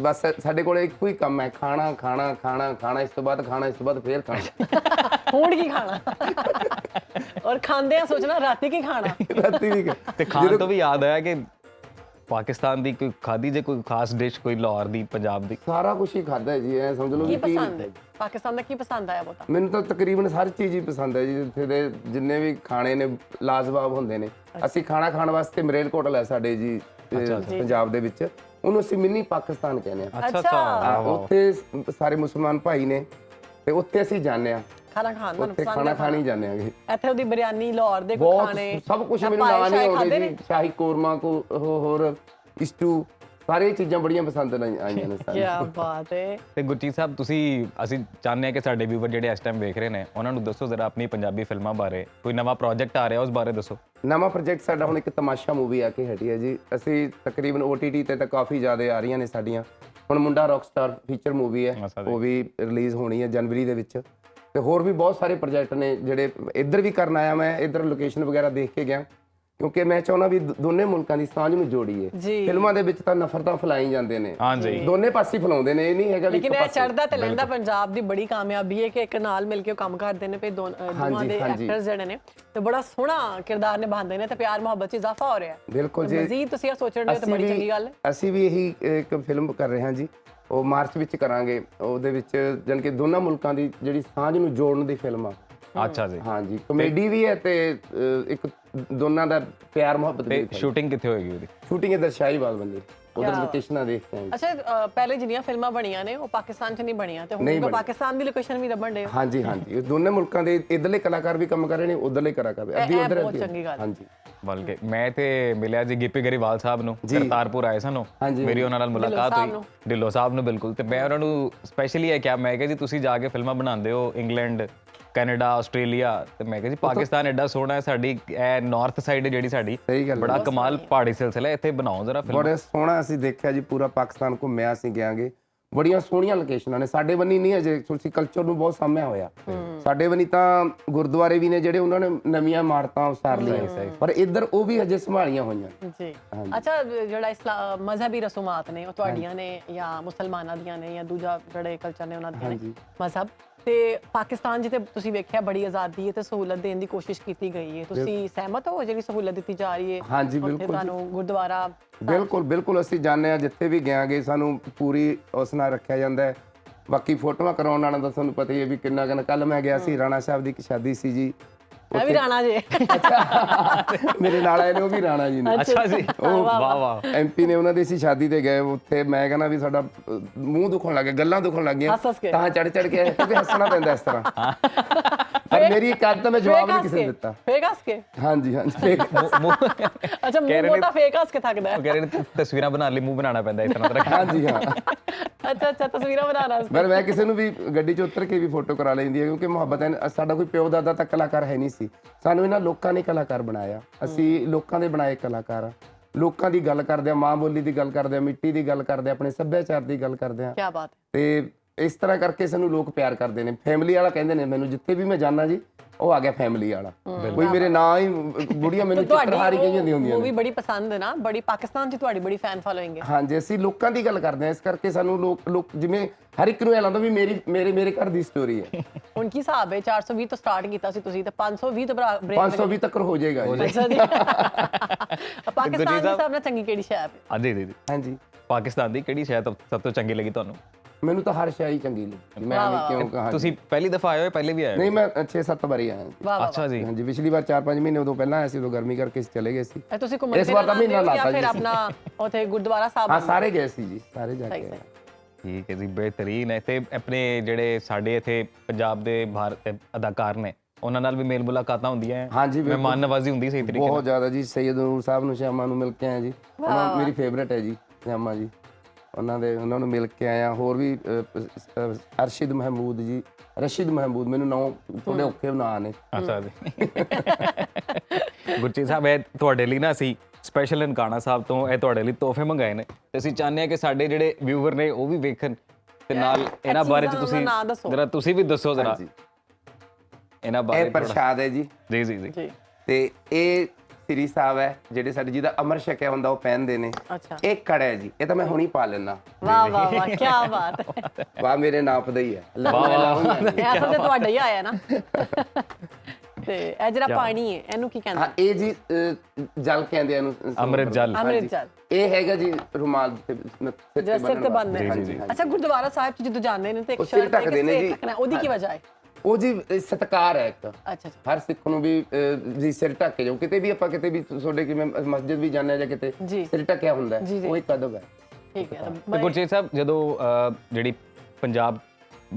ਬਸ ਸਾਡੇ ਕੋਲ ਇੱਕੋ ਹੀ ਕੰਮ ਹੈ, ਖਾਣਾ ਖਾਣਾ ਖਾਣਾ ਖਾਣਾ, ਇਸ ਤੋਂ ਬਾਅਦ ਖਾਣਾ, ਇਸ ਤੋਂ ਬਾਅਦ ਫੇਰ ਖਾਣਾ। ਹੁਣ ਕੀ ਖਾਣਾ ਔਰ ਖਾਂਦੇ ਆ ਸੋਚਣਾ ਰਾਤੀ ਕੀ ਖਾਣਾ। ਰਾਤੀ ਵੀ ਤੇ ਖਾਣ ਤੋਂ ਵੀ ਯਾਦ ਆਇਆ ਕਿ ਪਾਕਿਸਤਾਨ ਦੀ ਕੋਈ ਖਾਦੀ ਜੇ ਕੋਈ ਖਾਸ ਡਿਸ਼, ਕੋਈ ਲਾਹੌਰ ਦੀ, ਪੰਜਾਬ ਦੀ? ਸਾਰਾ ਕੁਝ ਹੀ ਖਾਦਾ ਜੀ, ਐ ਸਮਝ ਲਓ ਕੀ ਕਿ ਪਸੰਦ ਹੈ ਪਾਕਿਸਤਾਨ ਦਾ? ਕੀ ਪਸੰਦ ਆਇਆ ਬਤਾ? ਮੈਨੂੰ ਤਾਂ ਤਕਰੀਬਨ ਹਰ ਚੀਜ਼ ਹੀ ਪਸੰਦ ਹੈ ਜੀ। ਇੱਥੇ ਦੇ ਜਿੰਨੇ ਵੀ ਖਾਣੇ ਨੇ ਲਾਜਵਾਬ ਹੁੰਦੇ ਨੇ। ਅਸੀਂ ਖਾਣਾ ਖਾਣ ਵਾਸਤੇ ਮਰੇਲਕੋਟਲਾ ਹੈ ਸਾਡੇ ਜੀ ਪੰਜਾਬ ਦੇ ਵਿੱਚ, ਉਹਨੂੰ ਅਸੀਂ ਮਿੰਨੀ ਪਾਕਿਸਤਾਨ ਕਹਿੰਦੇ ਆ। ਅੱਛਾ, ਉੱਥੇ ਸਾਰੇ ਮੁਸਲਮਾਨ ਭਾਈ ਨੇ ਤੇ ਉੱਥੇ ਅਸੀਂ ਜਾਂਦੇ ਆ, ਖਾਣਾ ਖਾਣ ਨੂੰ ਉੱਥੇ ਪਸੰਦ ਖਾਣਾ ਹੈ। ਖਾਣੀ ਜਾਂਦੇ ਆਗੇ। ਇੱਥੇ ਉਹਦੀ ਬਿਰਿਆਨੀ, ਲਾਹੌਰ ਦੇ ਕੋਈ ਬਹੁਤ ਖਾਣੇ, ਸਭ ਕੁਝ ਮੈਨੂੰ ਨਾਂ ਨਹੀਂ ਆਉਂਦੇ ਜੀ। ਸ਼ਾਹੀ ਕੋਰਮਾ ਕੋ ਹੋਰ ਸਟੂ, ਸਾਰੀਆਂ ਚੀਜ਼ਾਂ ਬੜੀਆਂ ਪਸੰਦ ਆਈਆਂ ਨੇ ਕੀ ਬਾਤ ਹੈ। ਤੇ ਗੁਰਜੀਤ ਸਾਹਿਬ ਤੁਸੀਂ, ਅਸੀਂ ਚਾਹੁੰਦੇ ਹਾਂ ਕਿ ਸਾਡੇ ਵੀਵਰ ਜਿਹੜੇ ਇਸ ਟਾਈਮ ਵੇਖ ਰਹੇ ਨੇ ਉਹਨਾਂ ਨੂੰ ਦੱਸੋ ਜ਼ਰਾ ਆਪਣੀ ਪੰਜਾਬੀ ਫਿਲਮਾਂ ਬਾਰੇ, ਕੋਈ ਨਵਾਂ ਪ੍ਰੋਜੈਕਟ ਆ ਰਿਹਾ ਉਸ ਬਾਰੇ ਦੱਸੋ। ਨਵਾਂ ਪ੍ਰੋਜੈਕਟ ਸਾਡਾ ਹੁਣ ਇੱਕ ਤਮਾਸ਼ਾ ਮੂਵੀ ਆ ਕੇ ਹਟੀ ਹੈ ਜੀ। ਅਸੀਂ ਤਕਰੀਬਨ OTT ਤੇ ਤਾਂ ਕਾਫੀ ਜ਼ਿਆਦਾ ਆ ਰਹੀਆਂ ਨੇ ਸਾਡੀਆਂ। ਹੁਣ ਮੁੰਡਾ ਰੌਕਸਟਾਰ ਫੀਚਰ ਮੂਵੀ ਹੈ, ਉਹ ਵੀ ਰਿਲੀਜ਼ ਹੋਣੀ ਹੈ ਜਨਵਰੀ ਦੇ ਵਿੱਚ। ਤੇ ਹੋਰ ਵੀ ਬਹੁਤ ਸਾਰੇ ਪ੍ਰੋਜੈਕਟ ਨੇ ਜਿਹੜੇ ਇੱਧਰ ਵੀ ਕਰਨ ਆਇਆ। ਮੈਂ ਇੱਧਰ ਲੋਕੇਸ਼ਨ ਵਗੈਰਾ ਦੇਖ ਕੇ ਗਿਆ ਕਿਉਂਕਿ ਮੈਂ ਚਾਹੁੰਦਾ ਵੀ ਦੋਨੇ ਮੁਲਕਾਂ ਦੀ ਸਾਂਝ ਨੂੰ ਜੋੜੀਏ। ਜੀ। ਫਿਲਮਾਂ ਦੇ ਵਿੱਚ ਤਾਂ ਨਫ਼ਰਤਾਂ ਫੈਲਾਈ ਜਾਂਦੇ ਨੇ, ਹਾਂਜੀ ਦੋਨੇ ਪਾਸੇ ਫੈਲਾਉਂਦੇ ਨੇ, ਇਹ ਨਹੀਂ ਹੈਗਾ ਵੀ ਇੱਕ ਲੇਕਿਨ ਇਹ ਪਾਸੇ। ਚੜ੍ਹਦਾ ਤੇ ਲਹਿੰਦਾ ਪੰਜਾਬ ਦੀ ਬੜੀ ਕਾਮਯਾਬੀ ਹੈ ਕਿ ਇੱਕ ਨਾਲ ਮਿਲ ਕੇ ਉਹ ਕੰਮ ਕਰਦੇ ਨੇ ਪਏ ਦੋਵਾਂ ਦੇ ਐਕਟਰਸ ਜਿਹੜੇ ਨੇ ਤੇ ਬੜਾ ਸੋਹਣਾ ਕਿਰਦਾਰ ਨਿਭਾਉਂਦੇ ਨੇ ਤੇ ਪਿਆਰ ਮੁਹੱਬਤ 'ਚ ਇਜ਼ਾਫਾ ਹੋ ਰਿਹਾ ਹੈ। ਬਿਲਕੁਲ ਜੀ, ਮਜ਼ੀਦ ਤੁਸੀਂ ਇਹ ਸੋਚ ਰਹੇ ਹੋ ਤਾਂ ਬੜੀ ਚੰਗੀ ਗੱਲ ਹੈ। ਅਸੀਂ ਵੀ ਇਹੀ ਇੱਕ ਫਿਲਮ ਕਰ ਰਹੇ ਹਾਂ ਜੀ, ਉਹ ਮਾਰਚ ਵਿੱਚ ਕਰਾਂਗੇ। ਉਹਦੇ ਵਿੱਚ ਜਾਣੀ ਕਿ ਦੋਨਾਂ ਮੁਲਕਾਂ ਦੀ ਜਿਹੜੀ ਸਾਂਝ ਨੂੰ ਜੋੜਨ ਦੀ ਫਿਲਮ ਆ। ਅੱਛਾ ਜੀ। ਹਾਂਜੀ, ਕਮੇਡੀ ਵੀ ਹੈ ਤੇ ਇੱਕ ਦੋਨਾਂ ਦਾ ਪਿਆਰ ਮੁਹੱਬਤ ਵੀ ਤੇ ਸ਼ੂਟਿੰਗ ਕਿੱਥੇ ਹੋਏਗੀ ਉਹਦੀ? ਸ਼ੂਟਿੰਗ ਇਧਰ ਸ਼ਾਹੀਬਾਗ ਬੰਦੀ, ਉਧਰ ਲੋਕੇਸ਼ਨਾਂ ਦੇਖਦੇ ਹਾਂ। ਅੱਛਾ, ਪਹਿਲੇ ਜਿਹੜੀਆਂ ਫਿਲਮਾਂ ਬਣੀਆਂ ਨੇ ਉਹ ਪਾਕਿਸਤਾਨ 'ਚ ਨਹੀਂ ਬਣੀਆਂ ਤੇ ਹੁਣ ਤਾਂ ਪਾਕਿਸਤਾਨ ਦੀ ਲੋਕੇਸ਼ਨ ਵੀ ਲੱਭਣ ਦੇ। ਹਾਂਜੀ ਹਾਂਜੀ, ਇਹ ਦੋਨੇ ਮੁਲਕਾਂ ਦੇ ਇਧਰਲੇ ਕਲਾਕਾਰ ਵੀ ਕੰਮ ਕਰ ਰਹੇ ਨੇ, ਉਧਰਲੇ ਕਲਾਕਾਰ ਵੀ ਅੱਧੀ ਉਧਰ ਬਹੁਤ ਚੰਗੀ ਗੱਲ। ਹਾਂਜੀ, ਬਲਕਿ ਮੈਂ ਤੇ ਮਿਲਿਆ ਜੀ ਗਿੱਪੀ ਗਰੇਵਾਲ ਸਾਹਿਬ ਨੂੰ, ਕਰਤਾਰਪੁਰ ਆਏ ਸਨ ਉਹ, ਮੇਰੀ ਉਹਨਾਂ ਨਾਲ ਮੁਲਾਕਾਤ ਹੋਈ, ਢਿੱਲੋਂ ਸਾਹਿਬ ਨੂੰ ਬਿਲਕੁਲ। ਤੇ ਮੈਂ ਉਹਨਾਂ ਨੂੰ ਸਪੈਸ਼ਲੀ ਇਹ ਕਿਹਾ, ਮੈਂ ਕਿਹਾ ਜੀ ਤੁਸੀਂ ਜਾ ਕੇ ਫਿਲਮਾਂ ਬਣਾਉਂਦੇ ਹੋ ਇੰਗਲੈਂਡ, ਕੈਨੇਡਾ, ਆਸਟ੍ਰੇਲੀਆ, ਤੇ ਮੈਂ ਕਿਹਾ ਜੀ ਪਾਕਿਸਤਾਨ ਐਡਾ ਸੋਹਣਾ ਹੈ, ਸਾਡੀ ਇਹ ਨਾਰਥ ਸਾਈਡ ਜਿਹੜੀ ਸਾਡੀ ਬੜਾ ਕਮਾਲ ਪਹਾੜੀ ਸਿਲਸਿਲਾ, ਇੱਥੇ ਬਣਾਓ ਜ਼ਰਾ ਫਿਲਮ। ਬੜਾ ਸੋਹਣਾ ਅਸੀਂ ਦੇਖਿਆ ਜੀ, ਪੂਰਾ ਪਾਕਿਸਤਾਨ ਘੁੰਮਿਆ ਅਸੀਂ ਗਿਆਂਗੇ, ਬੜੀਆਂ ਸੋਹਣੀਆਂ ਲੋਕੇਸ਼ਨਾਂ ਨੇ। ਸਾਡੇ ਬੰਨੀ ਨਹੀਂ ਅਜੇ ਤੁਸੀਂ ਕਲਚਰ ਨੂੰ ਬਹੁਤ ਸਾਂਭਿਆ ਹੋਇਆ, ਸਾਡੇ ਬੰਨੀ ਤਾਂ ਗੁਰਦੁਆਰੇ ਵੀ ਨੇ ਜਿਹੜੇ ਉਹਨਾਂ ਨੇ ਨਵੀਆਂ ਇਮਾਰਤਾਂ ਉਸਾਰ ਲਈਆਂ, ਪਰ ਇੱਧਰ ਉਹ ਵੀ ਅਜੇ ਸੰਭਾਲੀਆਂ ਹੋਈਆਂ ਜੀ। ਅੱਛਾ, ਜਿਹੜਾ ਮਜ਼ਹਬੀ ਰਸੂਮਾਤ ਨੇ ਉਹ ਤੁਹਾਡੀਆਂ ਨੇ ਜਾਂ ਮੁਸਲਮਾਨਾਂ ਦੀਆਂ ਨੇ ਜਾਂ ਦੂਜਾ ਜਿਹੜੇ ਕਲਚਰ ਨੇ ਉਹਨਾਂ ਦੀਆਂ ਨੇ ਮਜ਼ਹਬ, ਤੇ ਪਾਕਿਸਤਾਨ ਜਿੱਥੇ ਤੁਸੀਂ ਵੇਖਿਆ ਬੜੀ ਆਜ਼ਾਦੀ ਹੈ ਤੇ ਸਹੂਲਤ ਦੇਣ ਦੀ ਕੋਸ਼ਿਸ਼ ਕੀਤੀ ਗਈ ਹੈ, ਤੁਸੀਂ ਸਹਿਮਤ ਹੋ ਜਿਹੜੀ ਸਹੂਲਤ ਦਿੱਤੀ ਜਾ ਰਹੀ ਹੈ? ਹਾਂਜੀ ਬਿਲਕੁਲ, ਤੁਹਾਨੂੰ ਗੁਰਦੁਆਰਾ ਬਿਲਕੁਲ ਬਿਲਕੁਲ ਅਸੀਂ ਜਾਣਦੇ ਹਾਂ, ਜਿੱਥੇ ਵੀ ਗਿਆਂਗੇ ਸਾਨੂੰ ਪੂਰੀ ਉਸ ਨਾਲ ਰੱਖਿਆ ਜਾਂਦਾ ਹੈ। ਬਾਕੀ ਫੋਟੋਆਂ ਕਰਾਉਣ ਵਾਲਾ ਤਾਂ ਤੁਹਾਨੂੰ ਪਤਾ ਹੀ ਹੈ ਵੀ ਕਿੰਨਾ ਕਿੰਨਾ। ਕੱਲ ਮੈਂ ਗਿਆ ਸੀ, ਰਾਣਾ ਸਾਹਿਬ ਦੀ ਇੱਕ ਸ਼ਾਦੀ ਸੀ ਜੀ, ਮੈਂ ਵੀ ਰਾਣਾ ਜੀ। ਮੇਰੇ ਨਾਲ ਆਏ ਨੇ ਉਹ ਵੀ ਰਾਣਾ ਜੀ ਨੇ। ਅੱਛਾ ਜੀ, ਉਹ ਵਾਹ ਵਾਹ। ਐਮਪੀ ਨੇ, ਉਹਨਾਂ ਦੇ ਅਸੀਂ ਸ਼ਾਦੀ ਤੇ ਗਏ, ਉੱਥੇ ਮੈਂ ਕਹਿੰਦਾ ਵੀ ਸਾਡਾ ਮੂੰਹ ਦੁਖਣ ਲੱਗ ਗਿਆ, ਗੱਲਾਂ ਦੁਖਣ ਲੱਗ ਗਈਆਂ, ਤਾਂ ਚੜ ਕੇ ਕਿਉਂਕਿ ਹੱਸਣਾ ਪੈਂਦਾ ਇਸ ਤਰ੍ਹਾਂ। ਪਰ ਮੇਰੀ ਇੱਕ ਗੱਲ ਤਾਂ ਮੈਂ ਜਵਾਬ ਨਹੀਂ ਕਿਸੇ ਨੂੰ ਦਿੱਤਾ। ਫੇਕ ਹੱਸ ਕੇ? ਹਾਂਜੀ ਹਾਂਜੀ। ਅੱਛਾ, ਮੂੰਹ ਮੋਟਾ ਫੇਕ ਹੱਸ ਕੇ ਥੱਕਦਾ ਹੈ। ਉਹ ਕਹਿ ਰਹੇ ਨੇ ਤਸਵੀਰਾਂ ਬਣਾਉਣ ਲਈ ਮੂੰਹ ਬਣਾਉਣਾ ਪੈਂਦਾ ਇਸ ਤਰ੍ਹਾਂ। ਹਾਂਜੀ ਹਾਂ। ਅੱਛਾ, ਤਸਵੀਰਾਂ ਬਣਾਉਣਾ। ਪਰ ਮੈਂ ਕਿਸੇ ਨੂੰ ਵੀ ਗੱਡੀ 'ਚ ਉਤਰ ਕੇ ਵੀ ਫੋਟੋ ਕਰਾ ਲੈਂਦੀ ਹੈ, ਕਿਉਂਕਿ ਮੁਹੱਬਤ ਹੈ। ਸਾਡਾ ਕੋਈ ਪਿਓ ਦਾਦਾ ਤਾਂ ਕਲਾਕਾਰ ਹੈ ਨਹੀਂ ਸੀ, ਸਾਨੂੰ ਇਹਨਾਂ ਲੋਕਾਂ ਨੇ ਕਲਾਕਾਰ ਬਣਾਇਆ, ਅਸੀਂ ਲੋਕਾਂ ਦੇ ਬਣਾਏ ਕਲਾਕਾਰ ਆ। ਲੋਕਾਂ ਦੀ ਗੱਲ ਕਰਦੇ ਆ, ਮਾਂ ਬੋਲੀ ਦੀ ਗੱਲ ਕਰਦੇ ਆ, ਮਿੱਟੀ ਦੀ ਗੱਲ ਕਰਦੇ ਆ, ਆਪਣੇ ਸੱਭਿਆਚਾਰ ਦੀ ਗੱਲ ਕਰਦੇ ਆ। ਕੀ ਬਾਤ ਹੈ। ਤੇ ਇਸ ਤਰ੍ਹਾਂ ਕਰਕੇ ਸਾਨੂੰ ਲੋਕ ਪਿਆਰ ਕਰਦੇ ਨੇ। ਫੈਮਿਲੀ ਵਾਲਾ ਕਹਿੰਦੇ ਨੇ ਮੈਨੂੰ, ਜਿੱਥੇ ਵੀ ਮੈਂ ਜਾਣਾ ਜੀ ਉਹ ਆ ਗਿਆ ਫੈਮਿਲੀ ਵਾਲਾ। ਕੋਈ ਮੇਰੇ ਨਾਂ ਹੀ ਬੁੜੀਆਂ ਮੈਨੂੰ ਚਿੱਤਰਹਾਰੀ ਕਹੀ ਜਾਂਦੀ ਹੁੰਦੀਆਂ ਉਹ ਵੀ ਬੜੀ ਪਸੰਦ ਹੈ ਨਾ, ਬੜੀ ਪਾਕਿਸਤਾਨ 'ਚ ਤੁਹਾਡੀ ਬੜੀ ਫੈਨ ਫਾਲੋਇੰਗ ਹੈ। ਹਾਂਜੀ, ਅਸੀਂ ਲੋਕਾਂ ਦੀ ਗੱਲ ਕਰਦੇ ਹਾਂ, ਇਸ ਕਰਕੇ ਸਾਨੂੰ ਲੋਕ ਜਿਵੇਂ ਹਰ ਇੱਕ ਨੂੰ ਇਹ ਲੱਗਦਾ ਵੀ ਮੇਰੇ ਘਰ ਦੀ ਸਟੋਰੀ ਹੈ। ਹੁਣ ਕੀ ਹਿਸਾਬ ਹੈ? 420 ਤੋਂ ਸਟਾਰਟ ਕੀਤਾ ਸੀ ਤੁਸੀਂ ਤੇ 520 ਤੋਂ ਬ੍ਰੇਕ 520 ਤੱਕ ਹੋ ਜਾਏਗਾ ਜੀ। ਅੱਛਾ ਜੀ। ਪਾਕਿਸਤਾਨ ਦੇ ਹਿਸਾਬ ਨਾਲ ਚੰਗੀ ਕਿਹੜੀ ਸ਼ੈ ਹੈ? ਜੀ ਹਾਂਜੀ, ਪਾਕਿਸਤਾਨ ਦੀ ਕਿਹੜੀ ਸ਼ੈ ਸਭ ਤੋਂ ਚੰਗੀ ਲੱਗੀ ਤੁਹਾਨੂੰ? ਮੈਨੂੰ ਤਾਂ ਹਰ ਸ਼ੈ ਹੀ ਚੰਗੀ ਲੱਗੀ। ਮੈਂ ਕਿਉਂ ਕਹਾਂ, ਤੁਸੀਂ ਪਹਿਲੀ ਦਫਾ ਆਏ ਹੋ, ਪਹਿਲੇ ਵੀ ਆਏ? ਨਹੀਂ, ਮੈਂ 6-7 ਵਾਰੀ ਆਇਆ ਜੀ। ਅੱਛਾ ਜੀ। ਹਾਂਜੀ, ਪਿਛਲੀ ਵਾਰ 4-5 ਮਹੀਨੇ ਉਦੋਂ ਪਹਿਲਾਂ ਆਇਆ ਸੀ, ਉਦੋਂ ਗਰਮੀ ਕਰਕੇ ਚਲੇ ਗਏ ਸੀ। ਤੁਸੀਂ ਘੁੰਮਣ ਇਸ ਵਾਰ ਤਾਂ ਮਹੀਨਾ ਲਾਤਾ ਫਿਰ ਆਪਣਾ ਉਥੇ ਗੁਰਦੁਆਰਾ ਸਾਹਿਬ? ਹਾਂ, ਸਾਰੇ ਗਏ ਸੀ ਜੀ, ਸਾਰੇ ਜਾ ਕੇ ਆਏ। ਠੀਕ ਹੈ ਜੀ, ਬਿਹਤਰੀਨ ਹੈ। ਤੇ ਆਪਣੇ ਜਿਹੜੇ ਸਾਡੇ ਇੱਥੇ ਪੰਜਾਬ ਦੇ ਅਦਾਕਾਰ ਨੇ, ਉਹਨਾਂ ਨਾਲ ਵੀ ਮੇਲ ਮੁਲਾਕਾਤਾਂ ਹੁੰਦੀਆਂ ਹੈ? ਹਾਂਜੀ, ਮਹਿਮਾਨ ਨਵਾਜ਼ੀ ਹੁੰਦੀ ਸਹੀ ਤਰੀਕੇ ਨਾਲ? ਬਹੁਤ ਜ਼ਿਆਦਾ ਜੀ। ਸੈਯਦ ਨੂਰ ਸਾਹਿਬ ਨੂੰ, ਸ਼ਾਮਾ ਨੂੰ ਮਿਲ ਕੇ ਆਏ ਜੀ, ਉਹਨਾਂ ਮੇਰੀ ਫੇਵਰੇਟ ਹੈ ਜੀ ਸ਼ਾਮਾ ਜੀ, ਉਹਨਾਂ ਨੂੰ ਮਿਲ ਕੇ ਆਇਆ। ਹੋਰ ਵੀ ਅਰਸ਼ਦ ਮਹਿਮੂਦ ਜੀ, ਰਸ਼ੀਦ ਮਹਿਮੂਦ, ਮੈਨੂੰ ਨਾਮ ਥੋੜੇ ਔਖੇ ਨਾਂ ਨੇ। ਅੱਛਾ ਜੀ। ਗੁਰਜੀਤ ਸਾਹਿਬ, ਇਹ ਤੁਹਾਡੇ ਲਈ ਨਾ ਅਸੀਂ ਸਪੈਸ਼ਲ ਨਨਕਾਣਾ ਸਾਹਿਬ ਤੋਂ ਇਹ ਤੁਹਾਡੇ ਲਈ ਤੋਹਫੇ ਮੰਗਾਏ ਨੇ, ਤੇ ਅਸੀਂ ਚਾਹੁੰਦੇ ਹਾਂ ਕਿ ਸਾਡੇ ਜਿਹੜੇ ਵਿਊਅਰ ਨੇ ਉਹ ਵੀ ਵੇਖਣ, ਤੇ ਨਾਲ ਇਹਨਾਂ ਬਾਰੇ ਚ ਤੁਸੀਂ ਵੀ ਦੱਸੋ ਜ਼ਰਾ ਇਹਨਾਂ ਬਾਰੇ। ਇਹ ਪ੍ਰਸ਼ਾਦ ਹੈ ਜੀ। ਜੀ ਜੀ ਜੀ। ਤੇ ਇਹ ਸ੍ਰੀ ਸਾਹਿਬ ਹੈ, ਜਿਹੜੇ ਸਾਡੇ ਜਿਹਦਾ ਅਮਰ ਛਕਿਆ ਹੁੰਦਾ ਉਹ ਪਹਿਨਦੇ ਨੇ। ਅੱਛਾ, ਇਹ ਕੜਾ ਹੈ ਜੀ, ਇਹ ਤਾਂ ਮੈਂ ਹੁਣੀ ਪਾ ਲੈਣਾ। ਵਾਹ ਵਾਹ ਵਾਹ, ਕੀ ਬਾਤ ਹੈ। ਵਾਹ, ਮੇਰੇ ਨਾਪ ਦਾ ਹੀ ਹੈ। ਇਹ ਅਸਲ ਤੇ ਤੁਹਾਡਾ ਹੀ ਆਇਆ ਨਾ। ਤੇ ਇਹ ਜਿਹੜਾ ਪਾਣੀ ਹੈ ਇਹਨੂੰ ਕੀ ਕਹਿੰਦੇ? ਹਾਂ, ਇਹ ਜੀ ਜਲ ਕਹਿੰਦੇ ਆ ਇਹਨੂੰ, ਅੰਮ੍ਰਿਤ ਜਲ। ਅੰਮ੍ਰਿਤ ਜਲ। ਇਹ ਹੈਗਾ ਜੀ ਰੁਮਾਲ ਤੇ ਸਿਰ ਤੇ ਬੰਨ੍ਹਦੇ ਨੇ। ਅੱਛਾ, ਗੁਰਦੁਆਰਾ ਸਾਹਿਬ ਚ ਜਦੋਂ ਜਾਂਦੇ ਨੇ ਤੇ ਇੱਕ ਸਿਰ ਢੱਕਦੇ ਨੇ ਜੀ। ਉਹਦੀ ਕੀ ਵਜ੍ਹਾ ਹੈ? ਉਹ ਜੀ ਸਤਿਕਾਰ ਹੈ ਇੱਕ। ਅੱਛਾ, ਹਰ ਸਿੱਖ ਨੂੰ ਵੀ ਜੀ ਸਿਰ ਢੱਕ ਕੇ ਜਾਓ, ਕਿਤੇ ਵੀ ਆਪਾਂ ਕਿਤੇ ਵੀ ਤੁਹਾਡੇ ਕਿਵੇਂ ਮਸਜਿਦ ਵੀ ਜਾਂਦੇ ਜਾਂ ਕਿਤੇ ਸਿਰ ਢੱਕਿਆ ਹੁੰਦਾ, ਉਹ ਇੱਕ ਅਦਬ ਹੈ। ਠੀਕ ਹੈ। ਗੁਰਜੀਤ ਸਾਹਿਬ, ਜਦੋਂ ਜਿਹੜੀ ਪੰਜਾਬ,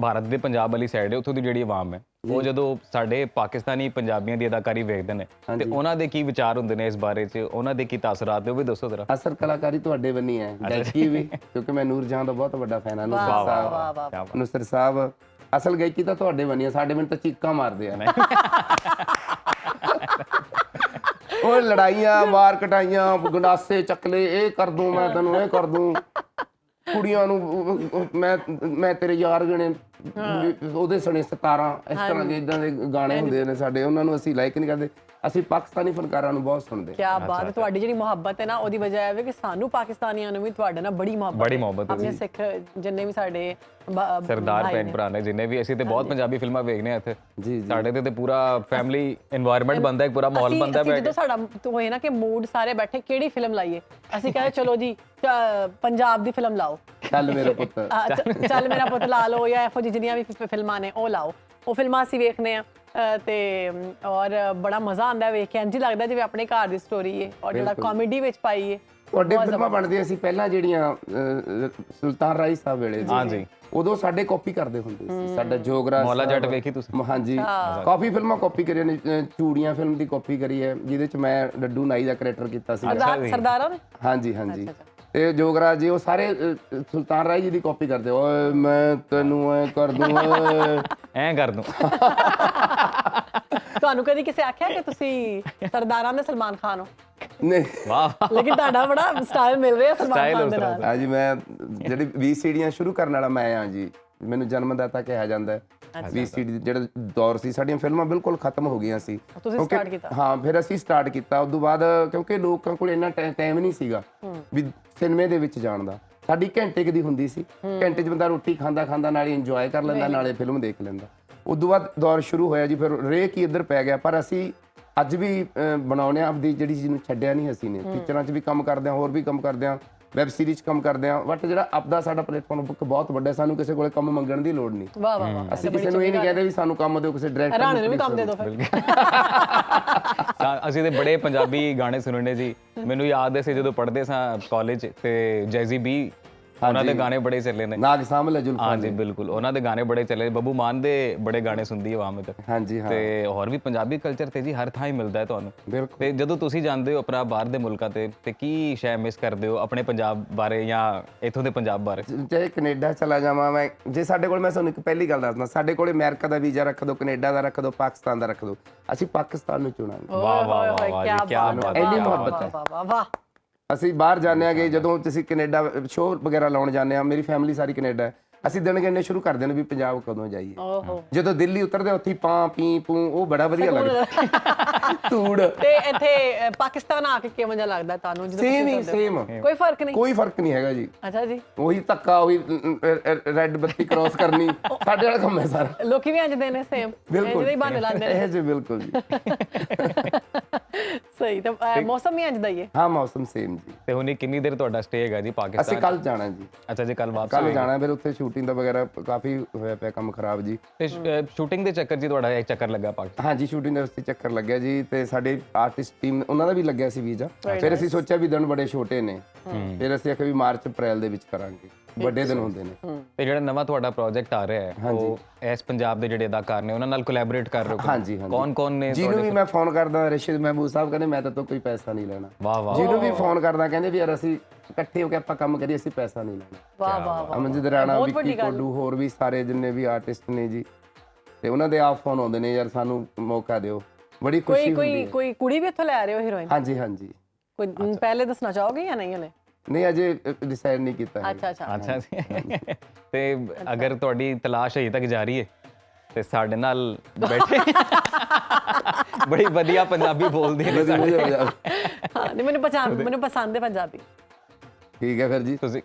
ਭਾਰਤ ਦੇ ਪੰਜਾਬ ਵਾਲੀ ਸਾਈਡ ਹੈ, ਉੱਥੋਂ ਦੀ ਜਿਹੜੀ ਆਵਾਮ ਹੈ, ਉਹ ਜਦੋਂ ਸਾਡੇ ਪਾਕਿਸਤਾਨੀ ਪੰਜਾਬੀਆਂ ਦੀ ਅਦਾਕਾਰੀ ਵੇਖਦੇ ਨੇ ਤੇ ਉਹਨਾਂ ਦੇ ਕੀ ਵਿਚਾਰ ਹੁੰਦੇ ਨੇ ਇਸ ਬਾਰੇ ਚ, ਉਹਨਾਂ ਦੇ ਕੀ ਤਾਸਰਾਤ ਨੇ, ਉਹ ਵੀ ਦੱਸੋ ਜ਼ਰਾ। ਅਸਲ ਕਲਾਕਾਰੀ ਤੁਹਾਡੇ ਬੰਨੀ ਹੈ, ਗਾਇਕੀ ਵੀ, ਕਿਉਂਕਿ ਮੈਂ ਨੂਰ ਜਹਾਂ ਦਾ ਬਹੁਤ ਵੱਡਾ ਫੈਨ ਹਾਂ। ਨੁਸਰਤ ਸਾਹਿਬ, ਅਸਲ ਗਾਇਕੀ ਤਾਂ ਤੁਹਾਡੇ ਬੰਨੀ ਹੈ, ਸਾਡੇ ਮੈਨੂੰ ਤਾਂ ਚੀਕਾਂ ਮਾਰਦੇ ਆ। ਉਹ ਲੜਾਈਆਂ, ਮਾਰ ਕਟਾਈਆਂ, ਗੰਡਾਸੇ ਚੱਕਲੇ, ਇਹ ਕਰ ਦੂੰ ਮੈਂ ਤੈਨੂੰ, ਇਹ ਕਰ ਦੂੰ, ਕੁੜੀਆਂ ਨੂੰ ਮੈਂ ਤੇਰੇ ਯਾਰ ਗਣੇ ਉਹਦੇ ਸਣੇ 17 ਇਸ ਤਰ੍ਹਾਂ ਦੇ ਇਦਾਂ ਦੇ ਗਾਣੇ ਹੁੰਦੇ ਨੇ ਸਾਡੇ, ਉਹਨਾਂ ਨੂੰ ਅਸੀਂ ਲਾਈਕ ਨਹੀਂ ਕਰਦੇ। ਅਸੀਂ ਪਾਕਿਸਤਾਨੀ ਫਨਕਾਰਾਂ ਨੂੰ ਬਹੁਤ ਸੁਣਦੇ। ਕੀ ਬਾਤ ਹੈ, ਤੁਹਾਡੀ ਜਿਹੜੀ ਮੁਹੱਬਤ ਹੈ ਨਾ ਉਹਦੀ ਵਜ੍ਹਾ ਹੈ ਕਿ ਸਾਨੂੰ ਪਾਕਿਸਤਾਨੀਆਂ ਨੂੰ ਵੀ ਤੁਹਾਡੇ ਨਾਲ ਬੜੀ ਮੁਹੱਬਤ ਹੈ। ਆਪਣੇ ਸਿੱਖ ਜਿੰਨੇ ਵੀ ਸਾਡੇ ਸਰਦਾਰ ਭੈਣ ਭਰਾ ਨੇ ਜਿੰਨੇ ਵੀ, ਅਸੀਂ ਤੇ ਬਹੁਤ ਪੰਜਾਬੀ ਫਿਲਮਾਂ ਵੇਖਨੇ ਆ ਇੱਥੇ ਜੀ। ਸਾਡੇ ਤੇ ਪੂਰਾ ਫੈਮਿਲੀ এনवायरमेंट ਬਣਦਾ ਹੈ, ਪੂਰਾ ਮਾਹੌਲ ਬਣਦਾ ਹੈ। ਜਦੋਂ ਸਾਡਾ ਹੋਏ ਨਾ ਕਿ ਮੂਡ ਸਾਰੇ ਬੈਠੇ ਕਿਹੜੀ ਫਿਲਮ ਲਾਈਏ, ਅਸੀਂ ਕਹਿੰਦੇ ਚਲੋ ਜੀ ਪੰਜਾਬ ਦੀ ਫਿਲਮ ਲਾਓ, ਚੱਲ ਮੇਰਾ ਪੁੱਤ, ਚੱਲ ਮੇਰਾ ਪੁੱਤ ਲਾ ਲਓ, ਜਾਂ ਇਹੋ ਜਿਹੀ ਜਿੰਨੀਆਂ ਵੀ ਫਿਲਮਾਂ ਨੇ ਉਹ ਲਾਓ। ਉਹ ਫਿਲਮਾਂ ਅਸੀਂ ਵੇਖਨੇ ਆ ਤੇ ਔਰ ਬੜਾ ਮਜ਼ਾ ਆਉਂਦਾ ਵੇਖ ਕੇ, ਇੰਝ ਲੱਗਦਾ ਜਿਵੇਂ ਆਪਣੇ ਘਰ ਦੀ ਸਟੋਰੀ ਹੈ, ਔਰ ਜਿਹੜਾ ਕਾਮੇਡੀ ਵਿੱਚ ਪਾਈ ਹੈ। ਤੁਹਾਡੇ ਫਿਲਮਾਂ ਬਣਦੀਆਂ ਸੀ ਪਹਿਲਾਂ ਜਿਹੜੀਆਂ ਸੁਲਤਾਨ ਰਾਏ ਸਾਹਿਬ ਵੇਲੇ ਹਾਂਜੀ, ਉਦੋਂ ਸਾਡੇ ਕਾਪੀ ਕਰਦੇ ਹੁੰਦੇ ਸੀ। ਸਾਡਾ ਜੋਗਰਾ ਮੌਲਾ ਜੱਟ ਵੇਖੀ ਤੁਸੀਂ? ਹਾਂਜੀ, ਕਾਫੀ ਫਿਲਮਾਂ ਕਾਪੀ ਕਰੀਆਂ ਨੇ। ਚੂੜੀਆਂ ਫਿਲਮ ਦੀ ਕਾਪੀ ਕਰੀ ਹੈ, ਜਿਹਦੇ ਚ ਮੈਂ ਡੱਡੂ ਨਾਈ ਦਾ ਕਰੈਕਟਰ ਕੀਤਾ ਸੀ। ਸਰਦਾਰਾਂ ਨੇ? ਹਾਂਜੀ ਹਾਂਜੀ। ਤੇ ਜੋਗਰਾ ਜੀ ਉਹ ਸਾਰੇ ਸੁਲਤਾਨ ਰਾਏ ਜੀ ਦੀ ਕਾਪੀ ਕਰਦੇ, ਓਏ ਮੈਂ ਤੈਨੂੰ ਐ ਕਰ ਦੂੰ, ਐਂ ਕਰ ਦੂੰ। ਤੁਹਾਨੂੰ ਕਦੀ ਕਿਸੇ ਆਖਿਆ ਕਿ ਤੁਸੀਂ ਸਰਦਾਰਾਂ ਦੇ ਸਲਮਾਨ ਖਾਨ ਹੋ? ਨਹੀਂ। ਵਾਹ, ਲੇਕਿਨ ਤੁਹਾਡਾ ਬੜਾ ਸਟਾਈਲ ਮਿਲ ਰਿਹਾ ਸਲਮਾਨ ਖਾਨ ਦੇ ਨਾਲ। ਹਾਂਜੀ, ਮੈਂ ਜਿਹੜੀ 20 ਸੀੜੀਆਂ ਸ਼ੁਰੂ ਕਰਨ ਵਾਲਾ ਮੈਂ ਆ ਜੀ, ਮੈਨੂੰ ਜਨਮਦਾਤਾ ਕਿਹਾ ਜਾਂਦਾ ਹੈ। 20 ਸੀੜੀ ਜਿਹੜਾ ਦੌਰ ਸੀ, ਸਾਡੀਆਂ ਫਿਲਮਾਂ ਬਿਲਕੁਲ ਖਤਮ ਹੋ ਗਈਆਂ ਸੀ। ਤੁਸੀਂ ਸਟਾਰਟ ਕੀਤਾ? ਹਾਂ, ਫਿਰ ਅਸੀਂ ਸਟਾਰਟ ਕੀਤਾ। ਉਸ ਤੋਂ ਬਾਅਦ ਕਿਉਂਕਿ ਲੋਕਾਂ ਕੋਲ ਇੰਨਾ ਟਾਈਮ ਨਹੀਂ ਸੀਗਾ ਵੀ ਸਿਨੇਮੇ ਦੇ ਵਿੱਚ ਜਾਣ ਦਾ। ਸਾਡੀ ਘੰਟੇ ਦੀ ਹੁੰਦੀ ਸੀ, ਘੰਟੇ 'ਚ ਬੰਦਾ ਰੋਟੀ ਖਾਂਦਾ ਨਾਲੇ ਇੰਜੋਏ ਕਰ ਲੈਂਦਾ, ਨਾਲੇ ਫਿਲਮ ਦੇਖ ਲੈਂਦਾ। ਉਸ ਤੋਂ ਬਾਅਦ ਦੌਰ ਸ਼ੁਰੂ ਹੋਇਆ ਜੀ, ਫਿਰ ਰੇਕ ਹੀ ਇੱਧਰ ਪੈ ਗਿਆ। ਪਰ ਅਸੀਂ ਅੱਜ ਵੀ ਬਣਾਉਂਦੇ ਹਾਂ ਆਪਦੀ ਜਿਹੜੀ ਚੀਜ਼ ਨੂੰ, ਛੱਡਿਆ ਨਹੀਂ ਅਸੀਂ ਨੇ। ਪਿਕਚਰਾਂ 'ਚ ਵੀ ਕੰਮ ਕਰਦੇ ਹਾਂ, ਹੋਰ ਵੀ ਕੰਮ ਕਰਦੇ ਹਾਂ, ਵੈਬ ਸੀਰੀਜ਼ ਕੰਮ ਕਰਦੇ ਹਾਂ। ਬਟ ਜਿਹੜਾ ਆਪਦਾ ਸਾਡਾ ਪਲੇਟਫਾਰਮ ਬਹੁਤ ਵੱਡਾ, ਸਾਨੂੰ ਕਿਸੇ ਕੋਲੇ ਕੰਮ ਮੰਗਣ ਦੀ ਲੋੜ ਨਹੀਂ। ਵਾਹ ਵਾਹ ਵਾਹ, ਅਸੀਂ ਕਿਸੇ ਨੂੰ ਇਹ ਨਹੀਂ ਕਹਿੰਦੇ ਵੀ ਸਾਨੂੰ ਕੰਮ ਦਿਓ, ਕਿਸੇ ਡਾਇਰੈਕਟਰ ਰਾਣੇ ਨੂੰ ਵੀ ਕੰਮ ਦੇ ਦਿਓ ਫਿਰ। ਅਸੀਂ ਤੇ ਬੜੇ ਪੰਜਾਬੀ ਗਾਣੇ ਸੁਣਨੇ ਜੀ। ਮੈਨੂੰ ਯਾਦ ਹੈ ਸੀ ਜਦੋਂ ਪੜ੍ਹਦੇ ਸਾਂ ਕਾਲਜ ਤੇ ਜੈਜ਼ੀ ਬੀ, ਉਹਨਾਂ ਦੇ ਗਾਣੇ ਬੜੇ ਚੱਲੇ ਨੇ। ਨਾਗ ਸਾਹਮਣੇ ਜ਼ੁਲਫਾਂ। ਹਾਂਜੀ ਬਿਲਕੁਲ, ਉਹਨਾਂ ਦੇ ਗਾਣੇ ਬੜੇ ਚੱਲੇ। ਬੱਬੂ ਮਾਨ ਦੇ ਬੜੇ ਗਾਣੇ ਸੁਣਦੀ ਆਵਾਮ ਇੱਧਰ। ਹਾਂਜੀ ਹਾਂ। ਤੇ ਹੋਰ ਵੀ ਪੰਜਾਬੀ ਕਲਚਰ ਤੇ ਜੀ ਹਰ ਥਾਂ ਹੀ ਮਿਲਦਾ ਹੈ ਤੁਹਾਨੂੰ। ਬਿਲਕੁਲ। ਤੇ ਜਦੋਂ ਤੁਸੀਂ ਜਾਂਦੇ ਹੋ ਆਪਣਾ ਬਾਹਰ ਦੇ ਮੁਲਕਾਂ ਤੇ ਕੀ ਸ਼ੈ ਮਿਸ ਕਰਦੇ ਹੋ ਆਪਣੇ ਪੰਜਾਬ ਬਾਰੇ ਜਾਂ ਇੱਥੋਂ ਦੇ ਪੰਜਾਬ ਬਾਰੇ? ਚਾਹੇ ਕੈਨੇਡਾ ਚਲਾ ਜਾਵਾਂ ਮੈਂ, ਜੇ ਸਾਡੇ ਕੋਲ, ਮੈਂ ਤੁਹਾਨੂੰ ਇੱਕ ਪਹਿਲੀ ਗੱਲ ਦੱਸਦਾ, ਸਾਡੇ ਕੋਲੇ ਅਮਰੀਕਾ ਦਾ ਵੀਜ਼ਾ ਰੱਖ ਦਿਓ, ਕੈਨੇਡਾ ਦਾ ਰੱਖ ਦਿਓ, ਪਾਕਿਸਤਾਨ ਦਾ ਰੱਖ ਦਿਓ, ਅਸੀਂ ਪਾਕਿਸਤਾਨ ਨੂੰ ਚੁਣਾਂਗੇ। ਵਾਹ ਵਾਹ ਵਾਹ ਵਾਹ, ਕੀ ਬਾਤ, ਇੰਨੀ ਮੁਹੱਬਤ ਹੈ। ਵਾਹ ਵਾਹ। ਅਸੀਂ ਬਾਹਰ ਜਾਂਦੇ ਆਂਗੇ, ਜਦੋਂ ਤੁਸੀਂ ਕੈਨੇਡਾ ਸ਼ੋਅ ਵਗੈਰਾ ਲਾਉਣ ਜਾਂਦੇ ਆ, ਮੇਰੀ ਫੈਮਿਲੀ ਸਾਰੀ ਕੈਨੇਡਾ ਹੈ, ਅਸੀਂ ਦਿਨ ਗਿਣਨੇ ਸ਼ੁਰੂ ਕਰ ਦਿੰਦੇ ਵੀ ਪੰਜਾਬ ਕਦੋਂ ਜਾਈਏ। ਜਦੋਂ ਦਿੱਲੀ ਉਤਰਦੇ ਉੱਥੇ ਪਾਂ ਪੀ ਪੂ, ਉਹ ਬੜਾ ਵਧੀਆ ਲੱਗਦਾ। ਧੂੜ। ਤੇ ਇੱਥੇ ਪਾਕਿਸਤਾਨ ਆ ਕੇ ਕਿਵੇਂ ਜਿਹਾ ਲੱਗਦਾ ਤੁਹਾਨੂੰ? ਸੇਮ ਹੀ ਸੇਮ, ਕੋਈ ਫਰਕ ਨਹੀਂ? ਕੋਈ ਫਰਕ ਨਹੀਂ ਹੈਗਾ ਜੀ। ਅੱਛਾ ਜੀ। ਉਹੀ ਧੱਕਾ, ਉਹੀ ਰੈੱਡ ਬੱਤੀ ਕ੍ਰਾਸ ਕਰਨੀ, ਸਾਡੇ ਵਾਲਾ ਕੰਮ ਹੈ ਸਾਰਾ। ਲੋਕੀ ਵੀ ਇੰਜ ਦੇ ਨੇ ਸੇਮ, ਇੰਜ ਦੇ ਹੀ ਬਹਾਨੇ ਲਾਉਂਦੇ ਨੇ। ਇਹ ਜੀ ਬਿਲਕੁਲ ਜੀ। ਸਹੀ। ਤੇ ਮੌਸਮ ਵੀ ਇੰਜ ਦਾ ਹੀ ਹੈ? ਹਾਂ, ਮੌਸਮ ਸੇਮ ਜੀ। ਤੇ ਹੁਣ ਕਿੰਨੀ ਦੇਰ ਤੁਹਾਡਾ ਸਟੇ ਹੈਗਾ ਜੀ ਪਾਕਿਸਤਾਨ? ਅਸੀਂ ਕੱਲ ਜਾਣਾ ਜੀ। ਅੱਛਾ ਜੀ, ਕੱਲ ਵਾਪਸ ਕੱਲ ਜਾਣਾ। ਫਿਰ ਉੱਥੇ ਸ਼ੂਟਿੰਗ ਦਾ ਵਗੈਰਾ ਕਾਫੀ ਹੋਇਆ ਪਿਆ ਕੰਮ ਖਰਾਬ ਜੀ। ਤੇ ਸ਼ੂਟਿੰਗ ਦੇ ਚੱਕਰ ਜੀ ਤੁਹਾਡਾ ਇੱਕ ਚੱਕਰ ਲੱਗਾ ਪਾਕਿਸਤਾਨ? ਹਾਂਜੀ, ਸ਼ੂਟਿੰਗ ਦੇ ਵਾਸਤੇ ਚੱਕਰ ਲੱਗਿਆ ਜੀ। ਤੇ ਸਾਡੇ ਆਰਟਿਸਟ ਟੀਮ, ਉਹਨਾਂ ਦਾ ਵੀ ਲੱਗਿਆ ਸੀ ਵੀਜ਼ਾ। ਫਿਰ ਅਸੀਂ ਸੋਚਿਆ ਵੀ ਦਿਨ ਬੜੇ ਛੋਟੇ ਨੇ, ਫਿਰ ਅਸੀਂ ਆਖਿਆ ਵੀ ਮਾਰਚ ਅਪ੍ਰੈਲ ਦੇ ਵਿੱਚ ਕਰਾਂਗੇ, ਵੱਡੇ ਦਿਨ ਹੁੰਦੇ ਨੇ। ਤੇ ਜਿਹੜਾ ਨਵਾਂ ਤੁਹਾਡਾ ਪ੍ਰੋਜੈਕਟ ਆ ਰਿਹਾ ਹੈ, ਉਹ ਇਸ ਪੰਜਾਬ ਦੇ ਜਿਹੜੇ ਅਦਾਕਾਰ ਨੇ ਉਹਨਾਂ ਨਾਲ ਕੋਲੈਬੋਰੇਟ ਕਰ ਰਹੇ ਹੋ? ਹਾਂਜੀ ਹਾਂਜੀ। ਕੌਣ ਨੇ? ਜਿਹਨੂੰ ਵੀ ਮੈਂ ਫੋਨ ਕਰਦਾ, ਰਸ਼ੀਦ ਮਹਿਬੂਬ ਸਾਹਿਬ ਕਹਿੰਦੇ ਮੈਂ ਤਾਂ ਤੋਂ ਕੋਈ ਪੈਸਾ ਨਹੀਂ ਲੈਣਾ। ਵਾਹ ਵਾਹ। ਜਿਹਨੂੰ ਵੀ ਫੋਨ ਕਰਦਾ ਕਹਿੰਦੇ ਵੀ ਯਾਰ ਅਸੀਂ ਇਕੱਠੇ ਹੋ ਕੇ ਆਪਾਂ ਕੰਮ ਕਰੀਏ, ਅਸੀਂ ਪੈਸਾ ਨਹੀਂ ਲੈਣਾ। ਵਾਹ ਵਾਹ ਵਾਹ। ਅਮਨਜੀਤ ਰਾਣਾ, ਵਿੱਕੀ ਕੋਡੂ, ਹੋਰ ਵੀ ਸਾਰੇ ਜਿੰਨੇ ਵੀ ਆਰਟਿਸਟ ਨੇ ਜੀ, ਤੇ ਉਹਨਾਂ ਦੇ ਆਪ ਫੋਨ ਆਉਂਦੇ ਨੇ, ਯਾਰ ਸਾਨੂੰ ਮੌਕਾ ਦਿਓ। ਬੜੀ ਖੁਸ਼ੀ ਹੁੰਦੀ ਹੈ। ਕੋਈ ਕੁੜੀ ਵੀ ਇੱਥੋਂ ਲੈ ਰਹੇ ਹੋ ਹੀਰੋਇਨ? ਹਾਂਜੀ ਹਾਂਜੀ। ਕੋਈ ਪਹਿਲੇ ਦੱਸਣਾ ਚਾਹੋਗੇ ਜਾਂ ਨਹੀਂ ਹਲੇ? ਨਹੀਂ, ਅਜੇ ਡਿਸਾਈਡ ਨਹੀਂ ਕੀਤਾ ਹੈ। ਅੱਛਾ ਅੱਛਾ ਅੱਛਾ ਜੀ। ਤੇ ਅਗਰ ਤੁਹਾਡੀ ਤਲਾਸ਼ ਅਜੇ ਤੱਕ ਜਾਰੀ ਹੈ ਤੇ ਸਾਡੇ ਨਾਲ ਬੈਠੇ, ਬੜੀ ਵਧੀਆ ਪੰਜਾਬੀ ਬੋਲਦੀ ਨੇ ਸਾਡੇ। ਹਾਂ, ਨਹੀਂ ਮੈਨੂੰ ਪਸੰਦ ਹੈ ਪੰਜਾਬੀ। ਠੀਕ ਹੈ ਫਿਰ ਜੀ। ਤੁਸੀਂ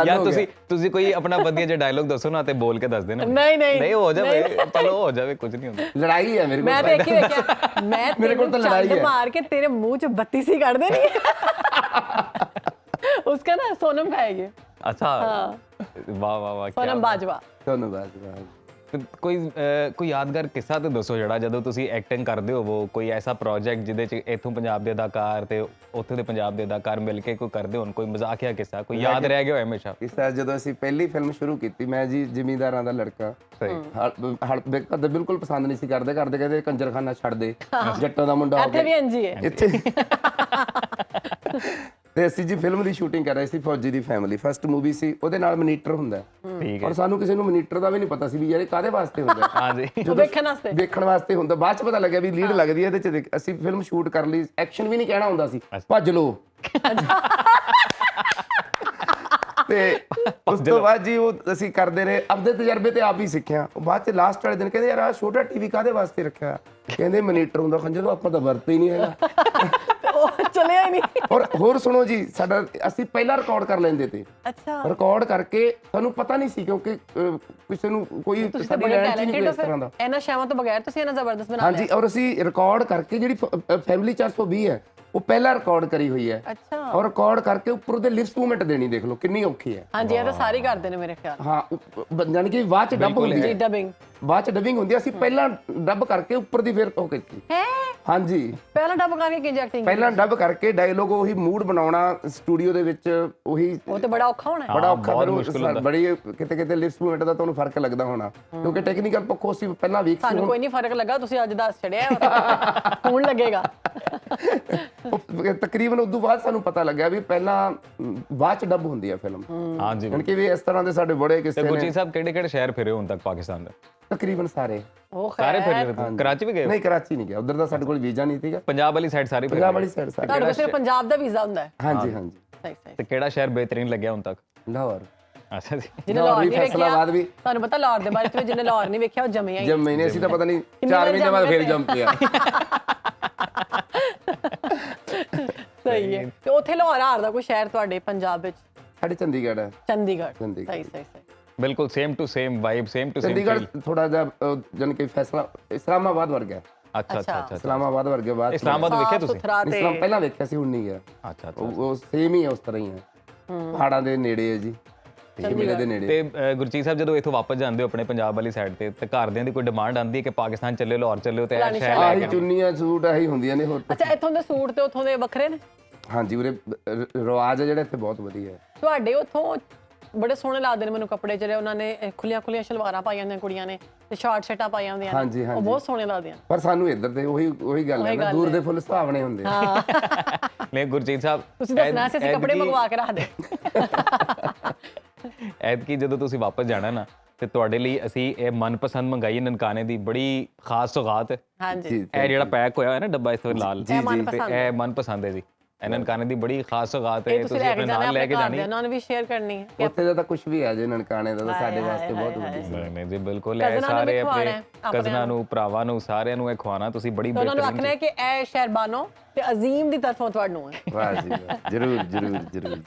ਯਾਰ ਤੁਸੀਂ ਕੋਈ ਆਪਣਾ ਵਧੀਆ ਜਿਹਾ ਡਾਇਲੌਗ ਦੱਸੋ ਨਾ, ਤੇ ਬੋਲ ਕੇ ਦੱਸ ਦੇਣਾ। ਨਹੀਂ ਹੋ ਜਾਵੇ, ਚਲੋ ਹੋ ਜਾਵੇ, ਕੁਝ ਨਹੀਂ ਹੁੰਦਾ। ਲੜਾਈ ਹੈ ਮੇਰੇ ਕੋਲ। ਮੈਂ ਦੇਖ ਕੇ ਵੇਖਿਆ, ਮੈਂ ਮੇਰੇ ਕੋਲ ਤਾਂ ਲੜਾਈ ਹੈ। ਮਾਰ ਕੇ ਤੇਰੇ ਮੂੰਹ 'ਚ ਬੱਤੀ ਸੀ ਕੱਢ ਦੇਣੀ ਉਸका ना सोनम खाएगी। अच्छा। वाह वाह वाह। सोनम बाजवा। सोनम बाजवा। ਕੋਈ ਯਾਦਗਾਰ ਕਿੱਸਾ ਤੇ ਦੱਸੋ ਜਿਹੜਾ ਜਦੋਂ ਤੁਸੀਂ ਐਕਟਿੰਗ ਕਰਦੇ ਹੋਵੋ, ਕੋਈ ਐਸਾ ਪ੍ਰੋਜੈਕਟ ਜਿਹਦੇ ਚ ਇੱਥੋਂ ਪੰਜਾਬ ਦੇ ਅਦਾਕਾਰ ਤੇ ਉੱਥੇ ਦੇ ਪੰਜਾਬ ਦੇ ਅਦਾਕਾਰ ਮਿਲ ਕੇ ਕੋਈ ਕਰਦੇ ਹੋਣ, ਕੋਈ ਮਜ਼ਾਕੀਆ ਕਿੱਸਾ ਕੋਈ ਯਾਦ ਰਹਿ ਗਿਆ ਹੋਵੇ ਹਮੇਸ਼ਾ? ਇਸ ਤਰ੍ਹਾਂ ਜਦੋਂ ਅਸੀਂ ਪਹਿਲੀ ਫਿਲਮ ਸ਼ੁਰੂ ਕੀਤੀ, ਮੈਂ ਜੀ ਜ਼ਿਮੀਂਦਾਰਾਂ ਦਾ ਲੜਕਾ, ਸਹੀ ਕਦੇ ਬਿਲਕੁਲ ਪਸੰਦ ਨਹੀਂ ਸੀ ਕਰਦੇ ਕਹਿੰਦੇ ਕੰਜਰਖਾਨਾ ਛੱਡ ਦੇ, ਜੱਟਾਂ ਦਾ ਮੁੰਡਾ ਹੋ ਗਿਆ। ਇੱਥੇ ਵੀ ਇੰਜ ਹੀ ਹੈ ਇੱਥੇ। ਤੇ ਅਸੀਂ ਜੀ ਫਿਲਮ ਦੀ ਸ਼ੂਟਿੰਗ ਕਰ ਰਹੇ ਸੀ, ਫੌਜੀ ਦੀ ਫੈਮਿਲੀ, ਫਸਟ ਮੂਵੀ ਸੀ, ਉਹਦੇ ਨਾਲ ਮਨੀਟਰ ਹੁੰਦਾ। ਠੀਕ ਹੈ। ਔਰ ਸਾਨੂੰ ਕਿਸੇ ਨੂੰ ਮਨੀਟਰ ਦਾ ਵੀ ਨਹੀਂ ਪਤਾ ਸੀ ਵੀ ਯਾਰ ਇਹ ਕਾਹਦੇ ਵਾਸਤੇ ਹੁੰਦਾ। ਹਾਂਜੀ, ਵੇਖਣ ਵਾਸਤੇ ਹੁੰਦਾ। ਬਾਅਦ ਚ ਪਤਾ ਲੱਗਿਆ ਵੀ ਲੀਡ ਲੱਗਦੀ ਹੈ ਇਹਦੇ ਚ। ਅਸੀਂ ਫਿਲਮ ਸ਼ੂਟ ਕਰ ਲਈ, ਐਕਸ਼ਨ ਵੀ ਨਹੀਂ ਕਹਿਣਾ ਹੁੰਦਾ ਸੀ, ਭੱਜ ਲੋ। ਤੇ ਉਸ ਤੋਂ ਬਾਅਦ ਜੀ ਉਹ ਅਸੀਂ ਕਰਦੇ ਰਹੇ, ਆਪਦੇ ਤਜਰਬੇ ਤੇ ਆਪ ਹੀ ਸਿੱਖਿਆ। ਉਹ ਬਾਅਦ ਚ ਲਾਸਟ ਵਾਲੇ ਦਿਨ ਕਹਿੰਦੇ ਯਾਰ ਆਹ ਛੋਟਾ ਟੀਵੀ ਕਾਹਦੇ ਵਾਸਤੇ ਰੱਖਿਆ? ਕਹਿੰਦੇ ਮਨੀਟਰ ਹੁੰਦਾ ਖੰਜਰ, ਆਪਾਂ ਤਾਂ ਵਰਤੇ ਹੀ ਨਹੀਂ ਹੈਗਾ। ਉਹ ਚੱਲਿਆ ਹੀ ਨਹੀਂ। ਔਰ ਹੋਰ ਸੁਣੋ ਜੀ, ਸਾਡਾ ਅਸੀਂ ਪਹਿਲਾਂ ਰਿਕਾਰਡ ਕਰ ਲੈਂਦੇ ਤੇ, ਅੱਛਾ ਰਿਕਾਰਡ ਕਰਕੇ ਸਾਨੂੰ ਪਤਾ ਨਹੀਂ ਸੀ ਕਿਉਂਕਿ ਕਿਸੇ ਨੂੰ ਕੋਈ ਤੁਸੀਂ ਸਾਡੀ ਬੜੇ ਲੈਣ ਚ ਨਹੀਂ ਕੋਈ ਟੈਲੈਂਟਡ ਇਸ ਤਰ੍ਹਾਂ ਦਾ। ਇਹਨਾਂ ਸ਼ੈਵਾਂ ਤੋਂ ਬਗੈਰ ਤੁਸੀਂ ਇਹਨਾਂ ਜ਼ਬਰਦਸਤ ਬਣਾ ਹਾਂਜੀ, ਔਰ ਅਸੀਂ ਰਿਕਾਰਡ ਕਰਕੇ ਜਿਹੜੀ ਫੈਮਿਲੀ 420 ਹੈ ਉਹ ਪਹਿਲਾਂ ਰਿਕਾਰਡ ਕਰੀ ਹੋਈ ਹੈ। ਅੱਛਾ ਔਰ ਰਿਕਾਰਡ ਕਰਕੇ ਉੱਪਰ ਉਹਦੇ ਲਿਪਸ ਮੂਵਮੈਂਟ ਦੇਣੀ, ਦੇਖ ਲਓ ਕਿੰਨੀ ਔਖੀ ਹੈ। ਹਾਂਜੀ ਇਹ ਤਾਂ ਸਾਰੇ ਕਰਦੇ ਨੇ ਮੇਰੇ ਖਿਆਲ। ਹਾਂ ਜਾਣੀ ਕਿ ਬਾਅਦ ਚ ਡੱਬ ਹੁੰਦੀ ਜੀ ਹੈ, ਡਬਿੰਗ ਬਾਅਦ ਚ ਡਬਿੰਗ ਹੁੰਦੀ ਹੈ। ਅਸੀਂ ਪਹਿਲਾਂ ਡੱਬ ਕਰਕੇ ਉੱਪਰ ਦੀ ਫਿਰ ਉਹ ਕੀਤੀ। ਹੈ ਹਾਂਜੀ ਪਹਿਲਾਂ ਡਬ ਕਰਕੇ ਕਿੰਜ ਐਕਟਿੰਗ? ਪਹਿਲਾਂ ਡੱਬ ਕਰਕੇ ਡਾਇਲੋਗ ਉਹੀ ਮੂਡ ਬਣਾਉਣਾ ਸਟੂਡੀਓ ਦੇ ਵਿੱਚ, ਉਹੀ ਉਹ ਤੇ ਬੜਾ ਔਖਾ ਹੋਣਾ। ਬੜਾ ਔਖਾ। ਫਿਰ ਬੜੀ ਕਿਤੇ ਕਿਤੇ ਲਿਪਸ ਮੂਵਮੈਂਟ ਦਾ ਤੁਹਾਨੂੰ ਫਰਕ ਲੱਗਦਾ ਹੋਣਾ ਕਿਉਂਕਿ ਟੈਕਨੀਕਲ ਪੱਖੋਂ ਅਸੀਂ ਪਹਿਲਾਂ ਵੀਕ ਸਾਨੂੰ ਕੋਈ ਨਹੀਂ ਫਰਕ ਲੱਗਾ, ਤੁਸੀਂ ਅੱਜ ਦੱਸ ਛੜਿਆ ਹੁਣ ਲੱਗੇਗਾ। ਤਕਰੀਬਨ ਉਦੋਂ ਬਾਅਦ ਸਾਨੂੰ ਪਤਾ ਲੱਗਿਆ ਵੀ ਪਹਿਲਾਂ ਬਾਅਦ ਚ ਡੱਬ ਹੁੰਦੀ ਹੈ ਫਿਲਮ। ਹਾਂਜੀ ਕਿ ਵੀ ਇਸ ਤਰ੍ਹਾਂ ਦੇ ਸਾਡੇ ਬੜੇ ਕਿਸੇ ਨੇ ਗੁਰਜੀਤ ਸਾਹਿਬ ਕਿਹੜੇ ਸ਼ਹਿਰ ਫਿਰੇ ਹੁਣ ਤੱਕ ਪਾਕਿਸਤਾਨ ਦੇ? ਤਕਰੀਬਨ ਸਾਰੇ ਉਹ ਸਾਰੇ ਫਿਰੇ? ਕਰਾਚੀ ਵੀ ਗਏ? ਨਹੀਂ ਕਰਾਚੀ ਨਹੀਂ ਗਿਆ, ਉਧਰ ਦਾ ਸਾਡੇ ਕੋਲ ਵੀਜ਼ਾ ਨਹੀਂ ਸੀਗਾ। ਪੰਜਾਬ ਵਾਲੀ ਸਾਈਡ ਸਾਰੀ ਪੰਜਾਬ ਵਾਲੀ ਸਾਈਡ ਸਾਰੇ। ਤੁਹਾਡੇ ਕੋਲ ਸਿਰਫ ਪੰਜਾਬ ਦਾ ਵੀਜ਼ਾ ਹੁੰਦਾ ਹੈ? ਹਾਂਜੀ ਹਾਂਜੀ। ਸਹੀ ਸਹੀ। ਤੇ ਕਿਹੜਾ ਸ਼ਹਿਰ ਬਿਹਤਰੀਨ ਲੱਗਿਆ ਹੁਣ ਤੱਕ? ਲਾਹੌਰ। ਅੱਛਾ ਜੀ। ਜਿਹਨੇ ਲਾਹੌਰ ਨਹੀਂ ਵੇਖਿਆ, ਫੈਸਲਾਬਾਦ ਵੀ। ਤੁਹਾਨੂੰ ਪਤਾ ਲਾਹੌਰ ਦੇ ਬਾਰੇ ਚ ਜਿਹਨੇ ਲਾਹੌਰ ਨਹੀਂ ਵੇਖਿਆ ਉਹ ਜੰਮਿਆ ਹੀ। ਜਦ ਮਹੀਨੇ ਅਸੀਂ ਤਾਂ ਪਤਾ ਨਹੀਂ 4 ਮਹੀਨੇ ਬਾਅਦ ਫੇਰ ਜੰਮ ਪਿਆ। ਸਹੀ ਹੈ। ਤੇ ਉੱਥੇ ਲਾਹੌਰ ਹਾਰ ਦਾ ਕੋਈ ਸ਼ਹਿਰ ਤੁਹਾਡੇ ਪੰਜਾਬ ਵਿੱਚ? ਸਾਡੇ ਚੰਡੀਗੜ੍ਹ ਹੈ। ਚੰਡੀਗੜ੍ਹ। ਚੰਡੀਗੜ੍ਹ। ਸਹੀ ਸਹੀ ਸਹੀ। ਬਿਲਕੁਲ same to same vibe, same to same Chandigarh ਥੋੜਾ ਜਿਹਾ ਜਾਨ ਕਿ ਫੈਸਲਾ ਇਸਲਾਮਾਬਾਦ ਵਰਗਾ। ਅੱਛਾ ਅੱਛਾ ਅੱਛਾ। ਇਸਲਾਮਾਬਾਦ ਵਰਗੇ ਬਾਅਦ ਇਸਲਾਮਾਬਾਦ ਵੇਖਿਆ ਤੁਸੀਂ? ਇਸਲਾਮ ਪਹਿਲਾਂ ਵੇਖਿਆ ਸੀ, ਹੁਣ ਨਹੀਂ ਗਿਆ। ਅੱਛਾ ਅੱਛਾ। ਉਹ ਸੇਮ ਹੀ ਹੈ, ਉਸ ਤਰ੍ਹਾਂ ਹੀ ਹੈ। ਪਹਾੜਾਂ ਦੇ ਨੇੜੇ ਹੈ ਜੀ, ਹਿਮਾਲਿਆ ਦੇ ਨੇੜੇ। ਤੇ ਗੁਰਜੀਤ ਸਾਹਿਬ ਜਦੋਂ ਇੱਥੋਂ ਵਾਪਸ ਜਾਂਦੇ ਹੋ ਆਪਣੇ ਪੰਜਾਬ ਵਾਲੀ ਸਾਈਡ ਤੇ ਘਰਦਿਆਂ ਦੀ ਕੋਈ ਡਿਮਾਂਡ ਆਂਦੀ ਹੈ ਕਿ ਪਾਕਿਸਤਾਨ ਚੱਲੇ, ਲਾਹੌਰ ਚੱਲੇ ਤੇ ਇਹ ਸ਼ਹਿਰ ਲੈ ਆਹੀ ਕੇ? ਚੁੰਨੀਆਂ ਸੂਟ ਆਹੀ ਹੁੰਦੀਆਂ ਨੇ ਹੋਰ। ਅੱਛਾ ਇੱਥੋਂ ਦੇ ਸੂਟ ਤੇ ਉੱਥੋਂ ਦੇ ਵੱਖਰੇ ਨੇ? ਹਾਂਜੀ ਉਰੇ ਰਿਵਾਜ ਹੈ ਜਿਹੜਾ ਇੱਥੇ ਬਹੁਤ ਵਧੀਆ ਹੈ। ਤੁਹਾਡੇ ਉੱਥੋਂ ਬੜੇ ਸੋਹਣੇ ਲੱਗਦੇ ਨੇ ਮੈਨੂੰ ਕੱਪੜੇ, ਜਿਹੜੇ ਉਹਨਾਂ ਨੇ ਖੁੱਲੀਆਂ ਖੁੱਲੀਆਂ ਸ਼ਲਵਾਰਾਂ ਪਾਈਆਂ ਹੁੰਦੀਆਂ ਕੁੜੀਆਂ ਨੇ ਤੇ ਸ਼ਾਰਟ ਸ਼ਰਟਾਂ ਪਾਈਆਂ ਹੁੰਦੀਆਂ ਨੇ। ਹਾਂਜੀ ਉਹ ਹਾਂਜੀ, ਬਹੁਤ ਸੋਹਣੇ ਲੱਗਦੇ ਆ। ਪਰ ਸਾਨੂੰ ਇੱਧਰ ਦੇ ਉਹੀ ਗੱਲ ਹੈ ਨਾ, ਦੂਰ ਦੇ ਫੁੱਲ ਸੁਹਾਵਣੇ ਹੁੰਦੇ ਆ। ਨਹੀਂ ਗੁਰਜੀਤ ਸਾਹਿਬ ਤੁਸੀਂ ਦੱਸਣਾ ਸੀ ਅਸੀਂ ਕੱਪੜੇ ਮੰਗਵਾ ਕੇ ਰੱਖ ਦੇ। ਐਤਕੀ ਜਦੋਂ ਤੁਸੀਂ ਵਾਪਸ ਜਾਣਾ ਨਾ ਤੇ ਤੁਹਾਡੇ ਲਈ ਅਸੀਂ ਇਹ ਮਨਪਸੰਦ ਮੰਗਾਈ ਨਨਕਾਣੇ ਦੀ ਬੜੀ ਖਾਸ ਸੌਗਾਤ ਹੈ। ਹਾਂਜੀ ਇਹ ਜਿਹੜਾ ਪੈਕ ਹੋਇਆ ਹੈ ਨਾ ਡੱਬਾ ਇਸ ਤੋਂ ਲਾਲ, ਇਹ ਮਨਪਸੰਦ ਇਹ ਮਨਪਸੰਦ ਹੈ ਜੀ। ਇਹ ਨਨਕਾਣੇ ਦੀ ਬੜੀ ਖਾਸ ਸੌਗਾਤ ਹੈ, ਇਹ ਤੁਸੀਂ ਤੁਸੀਂ ਆਪਣੇ ਨਾਲ ਲੈ ਕੇ ਜਾਣੀ ਹੈ। ਉਹਨਾਂ ਨੂੰ ਵੀ ਸ਼ੇਅਰ ਕਰਨੀ ਹੈ। ਉੱਥੇ ਦਾ ਤਾਂ ਕੁਝ ਵੀ ਆ ਜੇ ਨਨਕਾਣੇ ਦਾ ਤਾਂ ਸਾਡੇ ਵਾਸਤੇ ਬਹੁਤ ਵਧੀਆ। ਨਹੀਂ ਨਹੀਂ ਜੀ ਬਿਲਕੁਲ, ਇਹ ਸਾਰੇ ਆਪਣੇ ਕਜ਼ਨਾਂ ਨੂੰ, ਭਰਾਵਾਂ ਨੂੰ, ਸਾਰਿਆਂ ਨੂੰ ਇਹ ਖਵਾਣਾ ਤੁਸੀਂ ਬੜੀ ਉਹਨਾਂ ਨੂੰ ਬਿਹਤਰੀਨ। ਆਖਣਾ ਹੈ ਕਿ ਇਹ ਸ਼ਹਿਰਬਾਨੋ ਤੇ ਅਜ਼ੀਮ ਦੀ ਤਰਫੋਂ ਤੁਹਾਨੂੰ ਹੈ। ਵਾਹ ਜੀ ਵਾਹ, ਜ਼ਰੂਰ ਜ਼ਰੂਰ ਜ਼ਰੂਰ।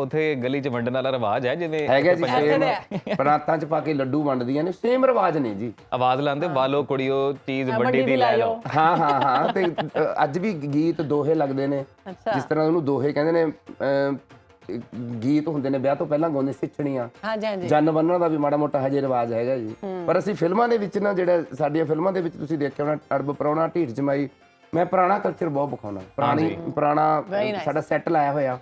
ਉਥੇ ਗਲੀ ਚ ਵੰਡਣ ਵਾਲਾ ਰਿਵਾਜ ਹੈ ਜਿਵੇਂ ਹੈਗਾ ਜੀ, ਸੇਮ ਪਰਾਤਾਂ ਚ ਪਾ ਕੇ ਲੱਡੂ ਵੰਡਦੀਆਂ ਨੇ, ਸੇਮ ਰਿਵਾਜ ਨੇ ਜੀ। ਆਵਾਜ਼ ਲਾਉਂਦੇ ਵਾਲੋ ਕੁੜੀਓ ਚੀਜ਼ ਵੱਡੀ ਦੀ ਲੈ ਲਓ। ਹਾਂ ਹਾਂ ਹਾਂ। ਤੇ ਅੱਜ ਵੀ ਗੀਤ ਦੋਹੇ ਲੱਗਦੇ ਨੇ, ਜਿਸ ਤਰ੍ਹਾਂ ਉਹਨੂੰ ਦੋਹੇ ਕਹਿੰਦੇ ਨੇ। ਗੀਤ ਹੁੰਦੇ ਨੇ ਵਿਆਹ ਤੋਂ ਪਹਿਲਾਂ ਗਾਉਂਦੇ ਸਿੱਛਣੀਆਂ। ਹਾਂਜੀ ਹਾਂਜੀ। ਜਨ ਬੰਨਣ ਦਾ ਵੀ ਮਾੜਾ ਮੋਟਾ ਹਜੇ ਰਿਵਾਜ ਹੈਗਾ ਜੀ। ਪਰ ਅਸੀਂ ਫਿਲਮਾਂ ਦੇ ਵਿੱਚ ਨਾ, ਜਿਹੜਾ ਸਾਡੀਆਂ ਫਿਲਮਾਂ ਦੇ ਵਿੱਚ ਤੁਸੀਂ ਦੇਖਿਆ ਹੋਣਾ, ਅੜਬ ਪਰਾਉਣਾ ਢੀਠ ਜਮਾਈ, ਮੈਂ ਪੁਰਾਣਾ ਕਲਚਰ ਬਹੁਤ ਵਿਖਾਉਣਾ। ਪੁਰਾਣਾ ਸਾਡਾ ਸੈੱਟ ਲਾਇਆ ਹੋਇਆ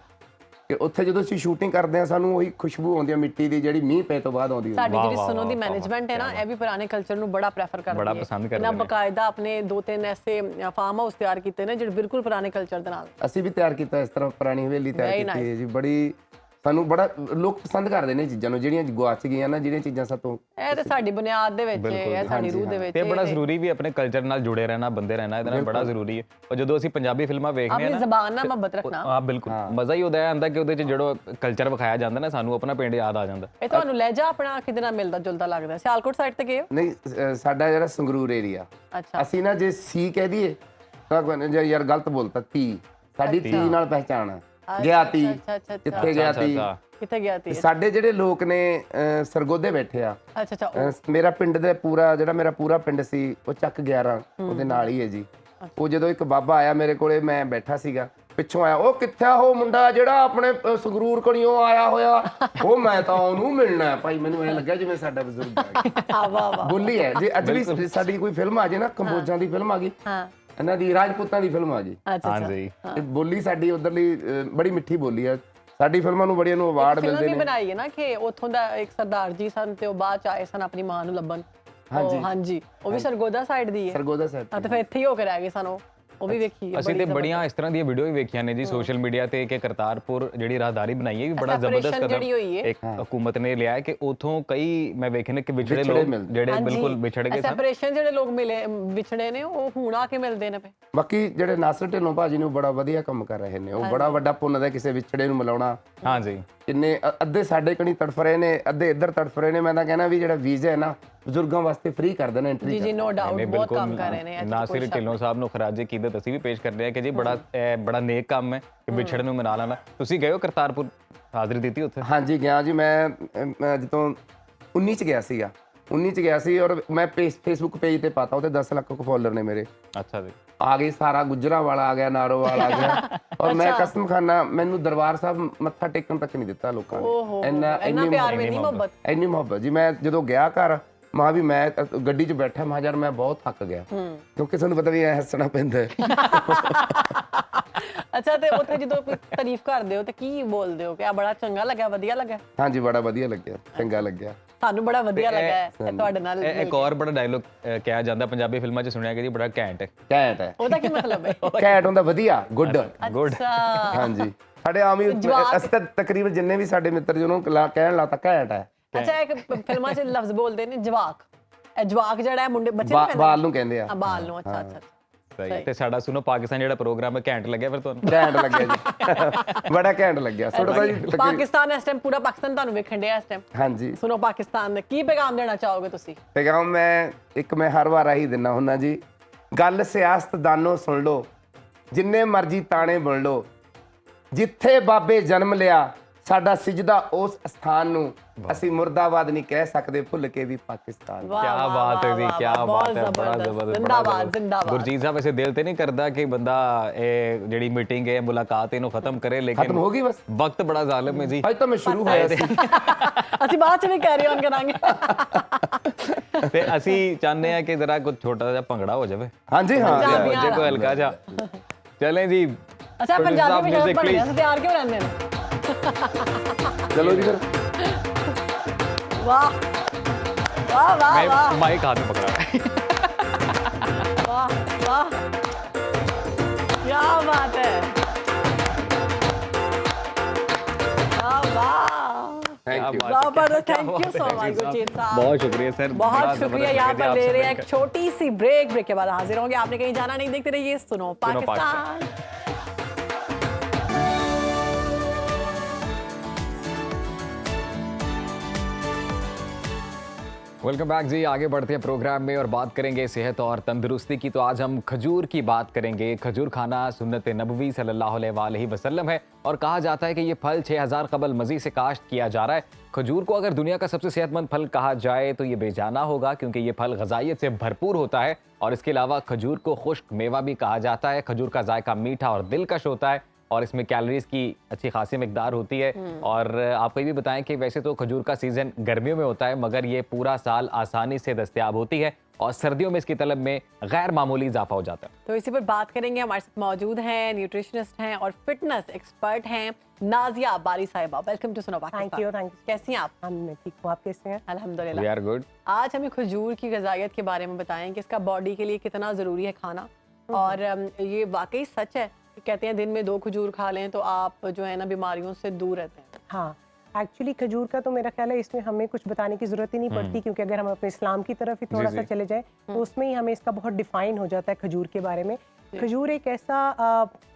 ਕਿ ਉੱਥੇ ਜਦੋਂ ਅਸੀਂ ਸ਼ੂਟਿੰਗ ਕਰਦੇ ਆ ਸਾਨੂੰ ਉਹੀ ਖੁਸ਼ਬੂ ਆਉਂਦੀ ਹੈ ਮਿੱਟੀ ਦੀ, ਜਿਹੜੀ ਮੀਂਹ ਪਏ ਤੋਂ ਬਾਅਦ ਆਉਂਦੀ ਹੈ। ਸਾਡੀ ਜਿਹੜੀ ਸੁਣੋ ਦੀ ਮੈਨੇਜਮੈਂਟ ਹੈ ਨਾ, ਇਹ ਵੀ ਪੁਰਾਣੇ ਕਲਚਰ ਨੂੰ ਬੜਾ ਪ੍ਰੈਫਰ ਕਰਦੀ ਹੈ, ਬੜਾ ਪਸੰਦ ਕਰਦੇ ਨੇ। ਇਹਨਾਂ ਬਕਾਇਦਾ ਆਪਣੇ 2-3 ਐਸੇ ਫਾਰਮ ਹਾਊਸ ਤਿਆਰ ਕੀਤੇ ਨੇ ਜਿਹੜੇ ਬਿਲਕੁਲ ਪੁਰਾਣੇ ਕਲਚਰ ਦੇ ਨਾਲ। ਅਸੀਂ ਵੀ ਤਿਆਰ ਕੀਤਾ ਇਸ ਤਰ੍ਹਾਂ, ਪੁਰਾਣੀ ਹਵੇਲੀ ਤਿਆਰ ਕੀਤੀ ਹੈ ਜੀ। ਬੜੀ ਸਾਨੂੰ ਬੜਾ ਲੋਕ ਪਸੰਦ ਕਰਦੇ ਨੇ ਚੀਜ਼ਾਂ ਨੂੰ, ਜਿਹੜੀਆਂ ਗੁਆਚ ਗਈਆਂ ਨਾ, ਜਿਹੜੀਆਂ ਚੀਜ਼ਾਂ ਸਾਤੋਂ। ਇਹ ਤੇ ਸਾਡੀ ਬੁਨਿਆਦ ਦੇ ਵਿੱਚ ਹੈ, ਇਹ ਸਾਡੀ ਰੂਹ ਦੇ ਵਿੱਚ ਤੇ ਬੜਾ ਜ਼ਰੂਰੀ ਵੀ ਆਪਣੇ ਕਲਚਰ ਨਾਲ ਜੁੜੇ ਰਹਿਣਾ, ਬੰਦੇ ਰਹਿਣਾ, ਇਹਦੇ ਨਾਲ ਬੜਾ ਜ਼ਰੂਰੀ ਹੈ। ਔਰ ਜਦੋਂ ਅਸੀਂ ਪੰਜਾਬੀ ਫਿਲਮਾਂ ਵੇਖਦੇ ਆਪਣੀ ਆ ਨਾ, ਜ਼ਬਾਨ ਨਾਲ ਮੁਹੱਬਤ ਰੱਖਣਾ। ਹਾਂ ਬਿਲਕੁਲ, ਮਜ਼ਾ ਹੀ ਉਹਦਾ ਆਉਂਦਾ ਕਿ ਉਹਦੇ ਚ ਜਿਹੜਾ ਕਲਚਰ ਵਿਖਾਇਆ ਜਾਂਦਾ ਨਾ, ਸਾਨੂੰ ਆਪਣਾ ਪਿੰਡ ਯਾਦ ਆ ਜਾਂਦਾ। ਇਹ ਤੁਹਾਨੂੰ ਲਹਿਜਾ ਆਪਣਾ ਕਿਹਦੇ ਨਾਲ ਮਿਲਦਾ ਜੁਲਦਾ ਲੱਗਦਾ? ਸਿਆਲਕੋਟ ਸਾਈਡ ਤੇ ਗਏ ਹੋ? ਨਹੀਂ, ਸਾਡਾ ਜਿਹੜਾ ਸੰਗਰੂਰ ਏਰੀਆ, ਅੱਛਾ। ਅਸੀਂ ਨਾ ਜੇ ਸੀ ਕਹਿ ਦਈਏ ਤਾਂ ਯਾਰ ਗਲਤ ਬੋਲਤਾ, ਤੀ ਸਾਡੀ ਤੀ ਨਾਲ ਪਹਿਚਾਣ ਹੈ। ਗਿਆ ਤੀ, ਕਿੱਥੇ ਗਿਆ ਤੀ, ਕਿੱਥੇ ਗਿਆ ਤੀ। ਸਾਡੇ ਜਿਹੜੇ ਲੋਕ ਨੇ ਸਰਗੋਧੇ ਬੈਠੇ ਆ। ਅੱਛਾ ਅੱਛਾ। ਮੇਰਾ ਪਿੰਡ ਦੇ ਪੂਰਾ ਜਿਹੜਾ ਮੇਰਾ ਪੂਰਾ ਪਿੰਡ ਸੀ ਉਹ ਚੱਕ 11 ਉਹਦੇ ਨਾਲ ਹੀ ਹੈ ਜੀ। ਉਹ ਜਦੋਂ ਇੱਕ ਬਾਬਾ ਆਇਆ ਮੇਰੇ ਕੋਲੇ, ਮੈਂ ਬੈਠਾ ਸੀਗਾ, ਪਿੱਛੋਂ ਆਇਆ, ਉਹ ਕਿੱਥੇ ਆ ਉਹ ਮੁੰਡਾ ਜਿਹੜਾ ਆਪਣੇ ਸੰਗਰੂਰ ਕਣੀਓ ਆਇਆ ਹੋਇਆ, ਉਹ ਮੈਂ ਤਾਂ ਉਹਨੂੰ ਮਿਲਣਾ ਹੈ ਭਾਈ। ਮੈਨੂੰ ਐ ਲੱਗਾ ਜਿਵੇਂ ਸਾਡਾ ਬਜ਼ੁਰਗ ਆ। ਵਾਹ ਵਾਹ। ਬੋਲੀ ਹੈ ਜੇ ਅੱਜ ਵੀ ਸਾਡੀ ਕੋਈ ਫਿਲਮ ਆ ਜੇ ਨਾ, ਕੰਬੋਜਾਂ ਦੀ ਫਿਲਮ ਆ ਗਈ, ਇਹਨਾਂ ਦੀ ਰਾਜਪੂਤਾਂ ਦੀ ਫਿਲਮ ਆ ਗਈ, ਹਾਂਜੀ, ਬੋਲੀ ਸਾਡੀ ਉਧਰਲੀ ਬੜੀ ਮਿੱਠੀ ਬੋਲੀ ਹੈ। ਸਾਡੀ ਫਿਲਮਾਂ ਨੂੰ ਬੜੀਆਂ ਨੂੰ ਅਵਾਰਡ ਮਿਲਦੇ ਨੇ। ਬਣਾਈ ਹੈ ਨਾ ਕਿ ਉੱਥੋਂ ਦਾ ਇੱਕ ਸਰਦਾਰ ਜੀ ਸਨ ਤੇ ਉਹ ਬਾਅਦ ਚ ਆਏ ਸਨ ਆਪਣੀ ਮਾਂ ਨੂੰ ਲੱਭਣ। ਹਾਂਜੀ, ਉਹ ਵੀ ਸਰਗੋਦਾ ਸਾਈਡ ਦੀ ਹੈ। ਸਰਗੋਦਾ ਸਾਈਡ ਤੇ ਫਿਰ ਇੱਥੇ ਹੀ ਹੋ ਕੇ ਰਹਿ ਗਏ ਸਨ। ਉਹ ਵੀ ਵੇਖੀ ਹੈ ਅਸੀਂ ਤੇ ਬੜੀਆਂ ਇਸ ਤਰ੍ਹਾਂ ਦੀਆਂ ਵੀਡੀਓ ਵੀ ਵੇਖੀਆਂ ਨੇ ਜੀ ਸੋਸ਼ਲ ਮੀਡੀਆ ਤੇ ਕਿ ਕਰਤਾਰਪੁਰ ਜਿਹੜੀ ਰਾਹਦਾਰੀ ਬਣਾਈ ਹੈ ਵੀ ਬੜਾ ਜ਼ਬਰਦਸਤ ਕਦਮ ਇੱਕ ਹਕੂਮਤ ਨੇ ਲਿਆ ਹੈ ਕਿ ਉਥੋਂ ਕਈ ਮੈਂ ਵੇਖੇ ਨੇ ਕਿ ਵਿਛੜੇ ਲੋਕ ਜਿਹੜੇ ਬਿਲਕੁਲ ਵਿਛੜ ਗਏ ਸਨ ਸੈਪਰੇਸ਼ਨ ਜਿਹੜੇ ਲੋਕ ਮਿਲੇ ਵਿਛੜੇ ਨੇ ਉਹ ਹੁਣ ਆ ਕੇ ਮਿਲਦੇ ਨੇ। ਬਾਕੀ ਜਿਹੜੇ ਨਾਸਰ ਢਿੱਲੋਂ ਭਾਜੀ ਨੇ ਉਹ ਬੜਾ ਵਧੀਆ ਕੰਮ ਕਰ ਰਹੇ ਨੇ, ਉਹ ਬੜਾ ਵੱਡਾ ਪੁੰਨ ਦਾ ਕਿਸੇ ਵਿਛੜੇ ਨੂੰ ਮਿਲਾਉਣਾ। ਹਾਂਜੀ ਕਿੰਨੇ ਅੱਧੇ ਸਾਡੇ ਕਣੀ ਤੜਫ ਰਹੇ ਨੇ, ਅੱਧੇ ਇੱਧਰ ਤੜਫ ਰਹੇ ਨੇ। ਮੈਂ ਤਾਂ ਕਹਿਣਾ ਵੀ ਜਿਹੜਾ ਵੀਜ਼ਾ ਹੈ ਨਾ ਬਜ਼ੁਰਗਾਂ ਵਾਸਤੇ ਫ੍ਰੀ ਕਰ ਦੇਣਾ ਐਂਟਰੀ। ਜੀ ਨੋ ਡਾਊਟ ਬਹੁਤ ਕੰਮ ਕਰ ਰਹੇ ਨੇ। ਨਾਸਿਰ ਢਿੱਲੋਂ ਸਾਹਿਬ ਨੂੰ ਖਰਾਜੇ ਕੀਦਤ ਅਸੀਂ ਵੀ ਪੇਸ਼ ਕਰਦੇ ਹਾਂ ਕਿ ਜੀ ਬੜਾ ਨੇਕ ਕੰਮ ਹੈ ਕਿ ਵਿਛੜ ਨੂੰ ਮਨਾ ਲੈਣਾ। ਤੁਸੀਂ ਗਏ ਹੋ ਕਰਤਾਰਪੁਰ, ਹਾਜ਼ਰੀ ਦਿੱਤੀ ਉੱਥੇ? ਹਾਂਜੀ ਗਿਆ ਜੀ, ਮੈਂ ਜਦੋਂ 19 ਚ ਗਿਆ ਸੀਗਾ, 19 ਚ ਗਿਆ ਸੀ ਔਰ ਮੈਂ ਫੇਸਬੁੱਕ ਪੇਜ ਤੇ ਪਾਤਾ, ਉਹਤੇ 10 ਲੱਖ ਫੋਲੋਅਰ ਨੇ ਮੇਰੇ। ਅੱਛਾ ਜੀ। ਆ ਗਏ ਸਾਰਾ ਗੁਜਰਾਂ ਵਾਲਾ ਆ ਗਿਆ, ਨਾਰੋਵਾਲ ਆ ਗਿਆ ਔਰ ਮੈਂ ਕਸਮ ਖਾਨਾ ਮੈਨੂੰ ਦਰਬਾਰ ਸਾਹਿਬ ਮੱਥਾ ਟੇਕਣ ਤੱਕ ਨਹੀਂ ਦਿੱਤਾ ਲੋਕਾਂ ਨੇ। ਇੰਨਾ ਪਿਆਰ ਵੀ ਨਹੀਂ, ਮੁਹੱਬਤ, ਇੰਨੀ ਮੁਹੱਬਤ ਜੀ। ਮੈਂ ਜਦੋਂ ਗਿਆ ਘਰ ਮਾਂ ਵੀ ਮੈਂ ਗੱਡੀ 'ਚ ਬੈਠਾ ਮਾਂ ਯਾਰ ਮੈਂ ਬਹੁਤ ਥੱਕ ਗਿਆ ਕਿਉਂਕਿ ਤੁਹਾਨੂੰ ਪਤਾ ਵੀ ਐ ਹੱਸਣਾ ਪੈਂਦਾ ਹੈ। ਅੱਛਾ ਤੇ ਉੱਥੇ ਜਦੋਂ ਕੋਈ ਤਾਰੀਫ ਕਰਦੇ ਹੋ ਤੇ ਕੀ ਬੋਲਦੇ ਹੋ ਕਿ ਆ ਬੜਾ ਚੰਗਾ ਲੱਗਾ, ਵਧੀਆ ਲੱਗਾ? ਹਾਂਜੀ ਬੜਾ ਵਧੀਆ ਲੱਗਿਆ, ਚੰਗਾ ਲੱਗਿਆ, ਸਾਨੂੰ ਬੜਾ ਵਧੀਆ ਲੱਗਾ ਹੈ ਤੁਹਾਡੇ ਨਾਲ। ਇੱਕ ਹੋਰ ਬੜਾ ਡਾਇਲੋਗ ਕਿਹਾ ਜਾਂਦਾ ਪੰਜਾਬੀ ਫਿਲਮਾਂ 'ਚ ਸੁਣਿਆ ਕਿ ਜੀ ਬੜਾ ਘੈਂਟ ਹੈ। ਘੈਂਟ ਹੈ, ਉਹਦਾ ਕੀ ਮਤਲਬ ਹੈ? ਘੈਂਟ ਹੁੰਦਾ ਵਧੀਆ, ਗੁੱਡ। ਅੱਛਾ ਹਾਂਜੀ ਸਾਡੇ ਆਮ ਹੀ ਅਸੀਂ ਤਾਂ ਤਕਰੀਬਨ ਜਿੰਨੇ ਵੀ ਸਾਡੇ ਮਿੱਤਰ ਜਿਹਨੂੰ ਕਹਿਣ ਲਾਤਾ ਘੈਂਟ ਹੈ। ਅੱਛਾ ਇੱਕ ਫਿਲਮਾਂ 'ਚ ਲਫ਼ਜ਼ ਬੋਲਦੇ ਨੇ ਜਵਾਕ, ਇਹ ਜਵਾਕ ਜਿਹੜਾ ਹੈ ਮੁੰਡੇ ਬੱਚੇ ਨੂੰ ਬਾਲ ਨੂੰ ਕਹਿੰਦੇ ਆ। ਬਾਲ ਨੂੰ, ਅੱਛਾ ਅੱਛਾ ਸਹੀ। ਤੇ ਸਾਡਾ ਸੁਣੋ ਪਾਕਿਸਤਾਨ ਜਿਹੜਾ ਪ੍ਰੋਗਰਾਮ ਹੈ ਘੈਂਟ ਲੱਗਿਆ ਫਿਰ ਤੁਹਾਨੂੰ? ਘੈਂਟ ਲੱਗਿਆ ਜੀ, ਬੜਾ ਘੈਂਟ ਲੱਗਿਆ। ਥੋੜਾ ਜੀ ਪਾਕਿਸਤਾਨ ਇਸ ਟਾਈਮ ਪੂਰਾ ਪਾਕਿਸਤਾਨ ਤੁਹਾਨੂੰ ਵੇਖਣ ਡਿਆ ਇਸ ਟਾਈਮ। ਹਾਂਜੀ ਸੁਣੋ ਪਾਕਿਸਤਾਨ ਦਾ ਕੀ ਪੈਗਾਮ ਦੇਣਾ ਚਾਹੋਗੇ ਤੁਸੀਂ? ਪੈਗਾਮ ਮੈਂ ਹਰ ਵਾਰ ਆਹੀ ਦਿੰਦਾ ਹੁੰਦਾ ਜੀ, ਗੱਲ ਸਿਆਸਤਦਾਨੋਂ ਸੁਣ ਲਓ, ਜਿੰਨੇ ਮਰਜ਼ੀ ਤਾਣੇ ਬੁਣ ਲਓ, ਜਿੱਥੇ ਬਾਬੇ ਜਨਮ ਲਿਆ ਸਾਡਾ ਸਿਜਦਾ ਉਸ ਸਥਾਨ ਨੂੰ, ਅਸੀਂ ਮੁਰਦਾਬਾਦ ਨਹੀਂ ਕਹਿ ਸਕਦੇ ਭੁੱਲ ਕੇ ਵੀ ਪਾਕਿਸਤਾਨ। क्या बात है जी, क्या बात है, बड़ा जबरदस्त। जिंदाबाद जिंदाबाद। गुरजीत साहब ऐसे दिल ते नहीं करदा कि बंदा ਜਿਹੜੀ ਮੀਟਿੰਗ ਹੈ ਮੁਲਾਕਾਤ ਇਹਨੂੰ ਖਤਮ ਕਰੇ, ਲੇਕਿਨ ਖਤਮ ਹੋ ਗਈ ਬਸ, ਵਕਤ ਬੜਾ ਜ਼ਾਲਿਮ ਹੈ ਜੀ। ਅੱਜ ਤਾਂ ਮੈਂ ਸ਼ੁਰੂ ਹੋਇਆ ਸੀ, ਅਸੀਂ ਬਾਅਦ ਚ ਵੀ ਕੈਰੀ ਔਨ ਕਰਾਂਗੇ। ਤੇ ਅਸੀਂ ਚਾਹੁੰਦੇ ਹਾਂ ਕਿ ਜ਼ਰਾ ਕੁਝ ਛੋਟਾ ਜਿਹਾ ਭੰਗੜਾ ਹੋ ਜਾਵੇ। ਹਾਂਜੀ ਹਾਂ ਜੇ ਕੋਈ ਹਲਕਾ ਜਿਹਾ ਚਲੇ ਜੀ। ਅੱਛਾ ਪੰਜਾਬੀ ਵਿੱਚ ਭੰਗੜੇ ਸੇ ਤਿਆਰ ਕਿਉਂ ਰਹਿੰਦੇ ਨੇ? ਚਲੋ ਜੀ ਫਿਰ। वाह वाह वाह मैं वाह माइक हाथ में पकड़ा है। वाह वाह क्या बात है, क्या वाह, थैंक यू, जबरदस्त। Thank you so much Gurjeet साहब, बहुत शुक्रिया सर, बहुत शुक्रिया। यहाँ पर ले रहे हैं एक छोटी सी ब्रेक के बाद हाजिर होंगे। आपने कहीं जाना नहीं, देखते रहिए सुनो पाकिस्तान। वेलकम बैक जी। आगे बढ़ते हैं प्रोग्राम में और बात करेंगे सेहत और तंदुरुस्ती की। तो आज हम खजूर की बात करेंगे। खजूर खाना सुन्नत नबवी सल्लल्लाहु अलैहि वसल्लम है और कहा जाता है कि ये फल 6000 कबल मज़ी से काश्त किया जा रहा है। खजूर को अगर दुनिया का सबसे सेहतमंद फल कहा जाए तो ये बेजाना होगा क्योंकि ये फल ग़िज़ाइयत से भरपूर होता है और इसके अलावा खजूर को खुश्क मेवा भी कहा जाता है। खजूर का जायका मीठा और दिलकश होता है और इसमें कैलोरीज की अच्छी खासी मिकदार होती है। और आपको ये भी बताएं कि वैसे तो खजूर का सीज़न गर्मियों में होता है मगर ये पूरा साल आसानी से दस्तयाब होती है और सर्दियों में इसकी तलब में गैर मामूली इजाफा हो जाता है। तो इसी पर बात करेंगे। हमारे साथ मौजूद हैं न्यूट्रिशनिस्ट हैं और फिटनेस एक्सपर्ट हैं नाजिया बारी साहिबा। वेलकम टू सुनो पाकिस्तान। Thank you. कैसी हैं आप? मैं ठीक हूँ, आप कैसे हैं? अल्हम्दुलिल्लाह। We are good. आज हमें खजूर की ग़िज़ाइयत के बारे में बताएं कि इसका बॉडी के लिए कितना ज़रूरी है खाना, और ये वाकई सच है कहते हैं दिन में 2 खजूर खा लें तो आप जो है ना बीमारियों से दूर रहते हैं। हाँ एक्चुअली खजूर का तो मेरा ख्याल है इसमें हमें कुछ बताने की ज़रूरत ही नहीं पड़ती क्योंकि अगर हम अपने इस्लाम की तरफ ही थोड़ा सा चले जाएं तो उसमें ही हमें इसका बहुत डिफाइन हो जाता है खजूर के बारे में। खजूर एक ऐसा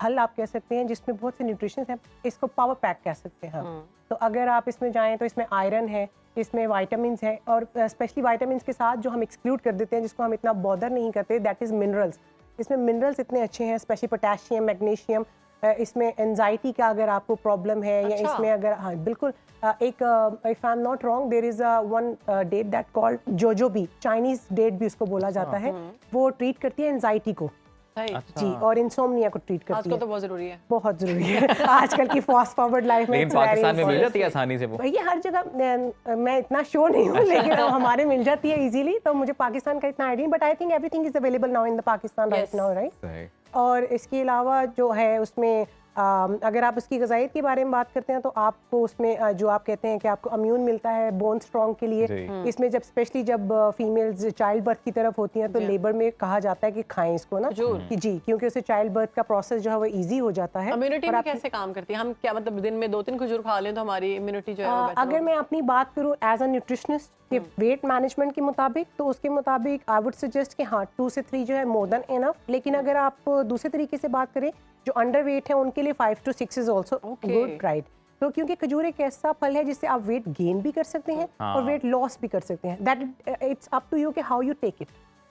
फल आप कह सकते हैं जिसमें बहुत से न्यूट्रिशन हैं, इसको पावर पैक कह सकते हैं हम। तो अगर आप इसमें जाएँ तो इसमें आयरन है, इसमें वाइटामिन है और स्पेशली वाइटामिन के साथ जो हम एक्सक्लूड कर देते हैं जिसको हम इतना बॉदर नहीं करते, दैट इज़ मिनरल्स। इसमें मिनरल्स इतने अच्छे हैं, स्पेशली पोटेशियम, मैग्नीशियम। इसमें एंजाइटी का अगर आपको प्रॉब्लम है या इसमें अगर हाँ बिल्कुल एक if I am not wrong there is one date that called jujube, Chinese date भी उसको बोला जाता है। वो ट्रीट करती है एंजाइटी को जी और इंसोम्निया को ट्रीट करती है। आजकल तो बहुत जरूरी है, बहुत जरूरी है आजकल की फास्ट फॉरवर्ड लाइफ में। लेकिन पाकिस्तान में मिल जाती है आसानी से वो? ये हर जगह मैं इतना श्योर नहीं हूँ लेकिन हमारे मिल जाती है इजीली, तो मुझे पाकिस्तान का इतना idea, but I think everything is available now in the Pakistan right now, right. और इसके अलावा जो है उसमें अगर आप उसकी ग़िज़ाइयत के बारे में बात करते हैं तो आपको उसमें जो आप कहते हैं कि आपको इम्यून मिलता है बोन स्ट्रॉन्ग के लिए, इसमें जब स्पेशली जब फीमेल्स चाइल्ड बर्थ की तरफ होती हैं तो लेबर में कहा जाता है कि खाएं इसको ना, कि जी, क्योंकि उससे चाइल्ड बर्थ का प्रोसेस जो है वो ईजी हो जाता है। इम्यूनिटी में कैसे काम करती है? हम क्या मतलब दिन में 2-3 खजूर खा लें तो हमारी इम्यूनिटी जो है वो better अगर मैं अपनी बात करूं एज अ न्यूट्रिशनिस्ट के वेट मैनेजमेंट के मुताबिक, तो उसके मुताबिक आई वुड सजेस्ट कि हाँ 2 से 3 जो है मोर देन इनफ। लेकिन अगर आप दूसरे तरीके से बात करें, जो अंडर वेट है उनके लिए 5 to 6 is also good, right. तो क्योंकि खजूर एक ऐसा फल है जिससे आप वेट गेन भी कर सकते हैं और वेट लॉस भी कर सकते हैं। That it's up to you कि how you take it,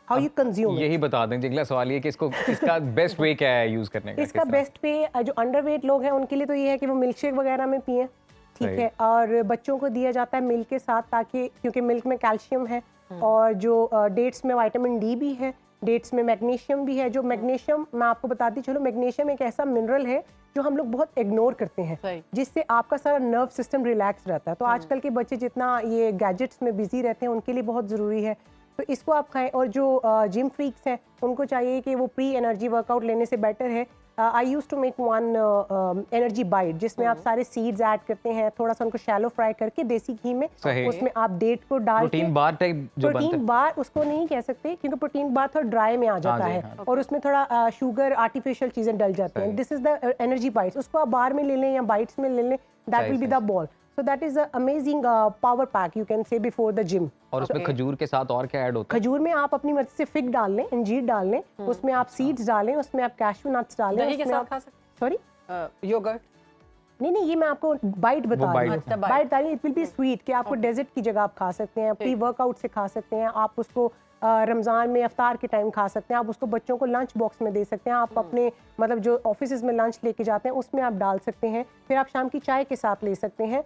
how you consume. यही बता दें, अगला सवाल ये कि इसका बेस्ट वे क्या है यूज करने का? इसका बेस्ट वे जो अंडर वेट लोग हैं उनके लिए तो ये है कि वो मिल्क शेक वगैरह में पिए, ठीक है। और बच्चों को दिया जाता है मिल्क के साथ, ताकि क्योंकि मिल्क में कैल्शियम है और जो डेट्स में विटामिन डी भी है, डेट्स में मैग्नीशियम भी है। जो मैग्नीशियम मैं आपको बताती चलो, मैग्नीशियम एक ऐसा मिनरल है जो हम लोग बहुत इग्नोर करते हैं, जिससे आपका सारा नर्व सिस्टम रिलैक्स रहता है। तो आजकल के बच्चे जितना ये गैजेट्स में बिजी रहते हैं उनके लिए बहुत ज़रूरी है, तो इसको आप खाएं। और जो जिम फ्रीक्स हैं उनको चाहिए कि वो प्री एनर्जी वर्कआउट लेने से बेटर है। I use to make one energy bite, जिसमें आप सारे सीड्स ऐड करते हैं, थोड़ा सा उनको शैलो फ्राई करके देसी घी में, उसमें आप डेट को डाल के प्रोटीन बार टाइप जो बनता है। प्रोटीन बार उसको नहीं कह सकते क्योंकि प्रोटीन बार थोड़ा ड्राई में आ जाता है और उसमें थोड़ा शुगर आर्टिफिशियल चीजें डल जाती हैं। This is the energy bytes, उसको आप बार में ले लें या बाइट्स में ले लें, that will be the ball. So that is an amazing power pack you can say before the gym. और उसमें खजूर के साथ और क्या ऐड होता है? खजूर में आप अपनी मर्जी से फिग डाल लें, अंजीर डाल लें, उसमें आप सीड्स डालें, उसमें आप कैशू नट्स डालें। दही के साथ खा सकते हैं? Sorry, yoghurt? नहीं, ये मैं आपको बाइट बता रही हूँ। अच्छा, बाइट डालिए, इट विल बी स्वीट, कि आपको डेजर्ट की जगह आप खा सकते हैं, प्री वर्कआउट से खा सकते हैं, आप उसको रमज़ान में अफ्तार के टाइम खा सकते हैं, आप उसको बच्चों को लंच बॉक्स में दे सकते हैं, आप अपने मतलब जो ऑफिस में लंच लेके जाते हैं उसमें आप डाल सकते हैं, फिर आप शाम की चाय के साथ ले सकते हैं।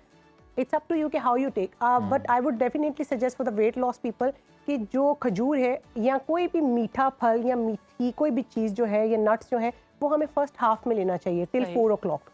इट्स अप टू यू कि how you take, but I would definitely suggest for the weight loss people कि जो खजूर है या कोई भी मीठा फल या मीठी कोई भी चीज़ जो है या नट्स जो है वो हमें फर्स्ट हाफ में लेना चाहिए टिल 4 o'clock,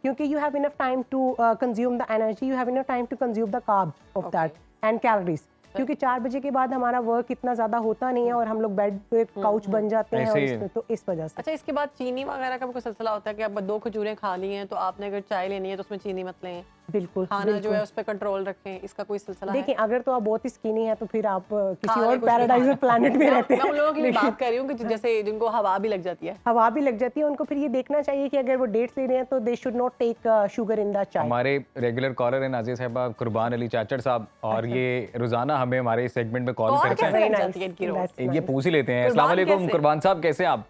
क्योंकि you have enough time to consume the energy, you have enough time to consume the carbs of that and calories, क्योंकि 4 बजे के बाद हमारा वर्क इतना ज़्यादा होता नहीं है और हम लोग बेड पे काउच बन जाते हैं और इसमें, तो इस वजह से। अच्छा, इसके बाद चीनी वगैरह का भी कोई सिलसिला होता है कि आप 2 खजूरें खा ली हैं तो आपने अगर चाय लेनी है तो उसमें चीनी मत लें? बिल्कुल, खाना जो है उस पर कंट्रोल रखें, इसका कोई सिलसिला है? देखिए, अगर तो आप बहुत ही स्किनी है तो फिर आप किसी और पैराडाइज प्लैनेट में रहते हैं। मैं उन लोगों के लिए बात कर रही हूँ कि जैसे जिनको हवा भी लग जाती है, हवा भी लग जाती है, उनको फिर ये देखना चाहिए कि अगर वो डेट्स ले रहे हैं तो they should not take sugar in the chai. हमारे रेगुलर कॉलर है नाज़िया साहिबा, कुर्बान अली चाचड़ साहब, और ये रोजाना हमें हमारे इस सेगमेंट में कॉल करते हैं। ये पूछ ही लेते हैं। अस्सलाम वालेकुम कुर्बान साहब, कैसे आप?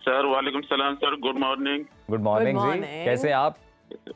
सर वालेकुम सलाम sir, good morning. Good morning जी, कैसे आप?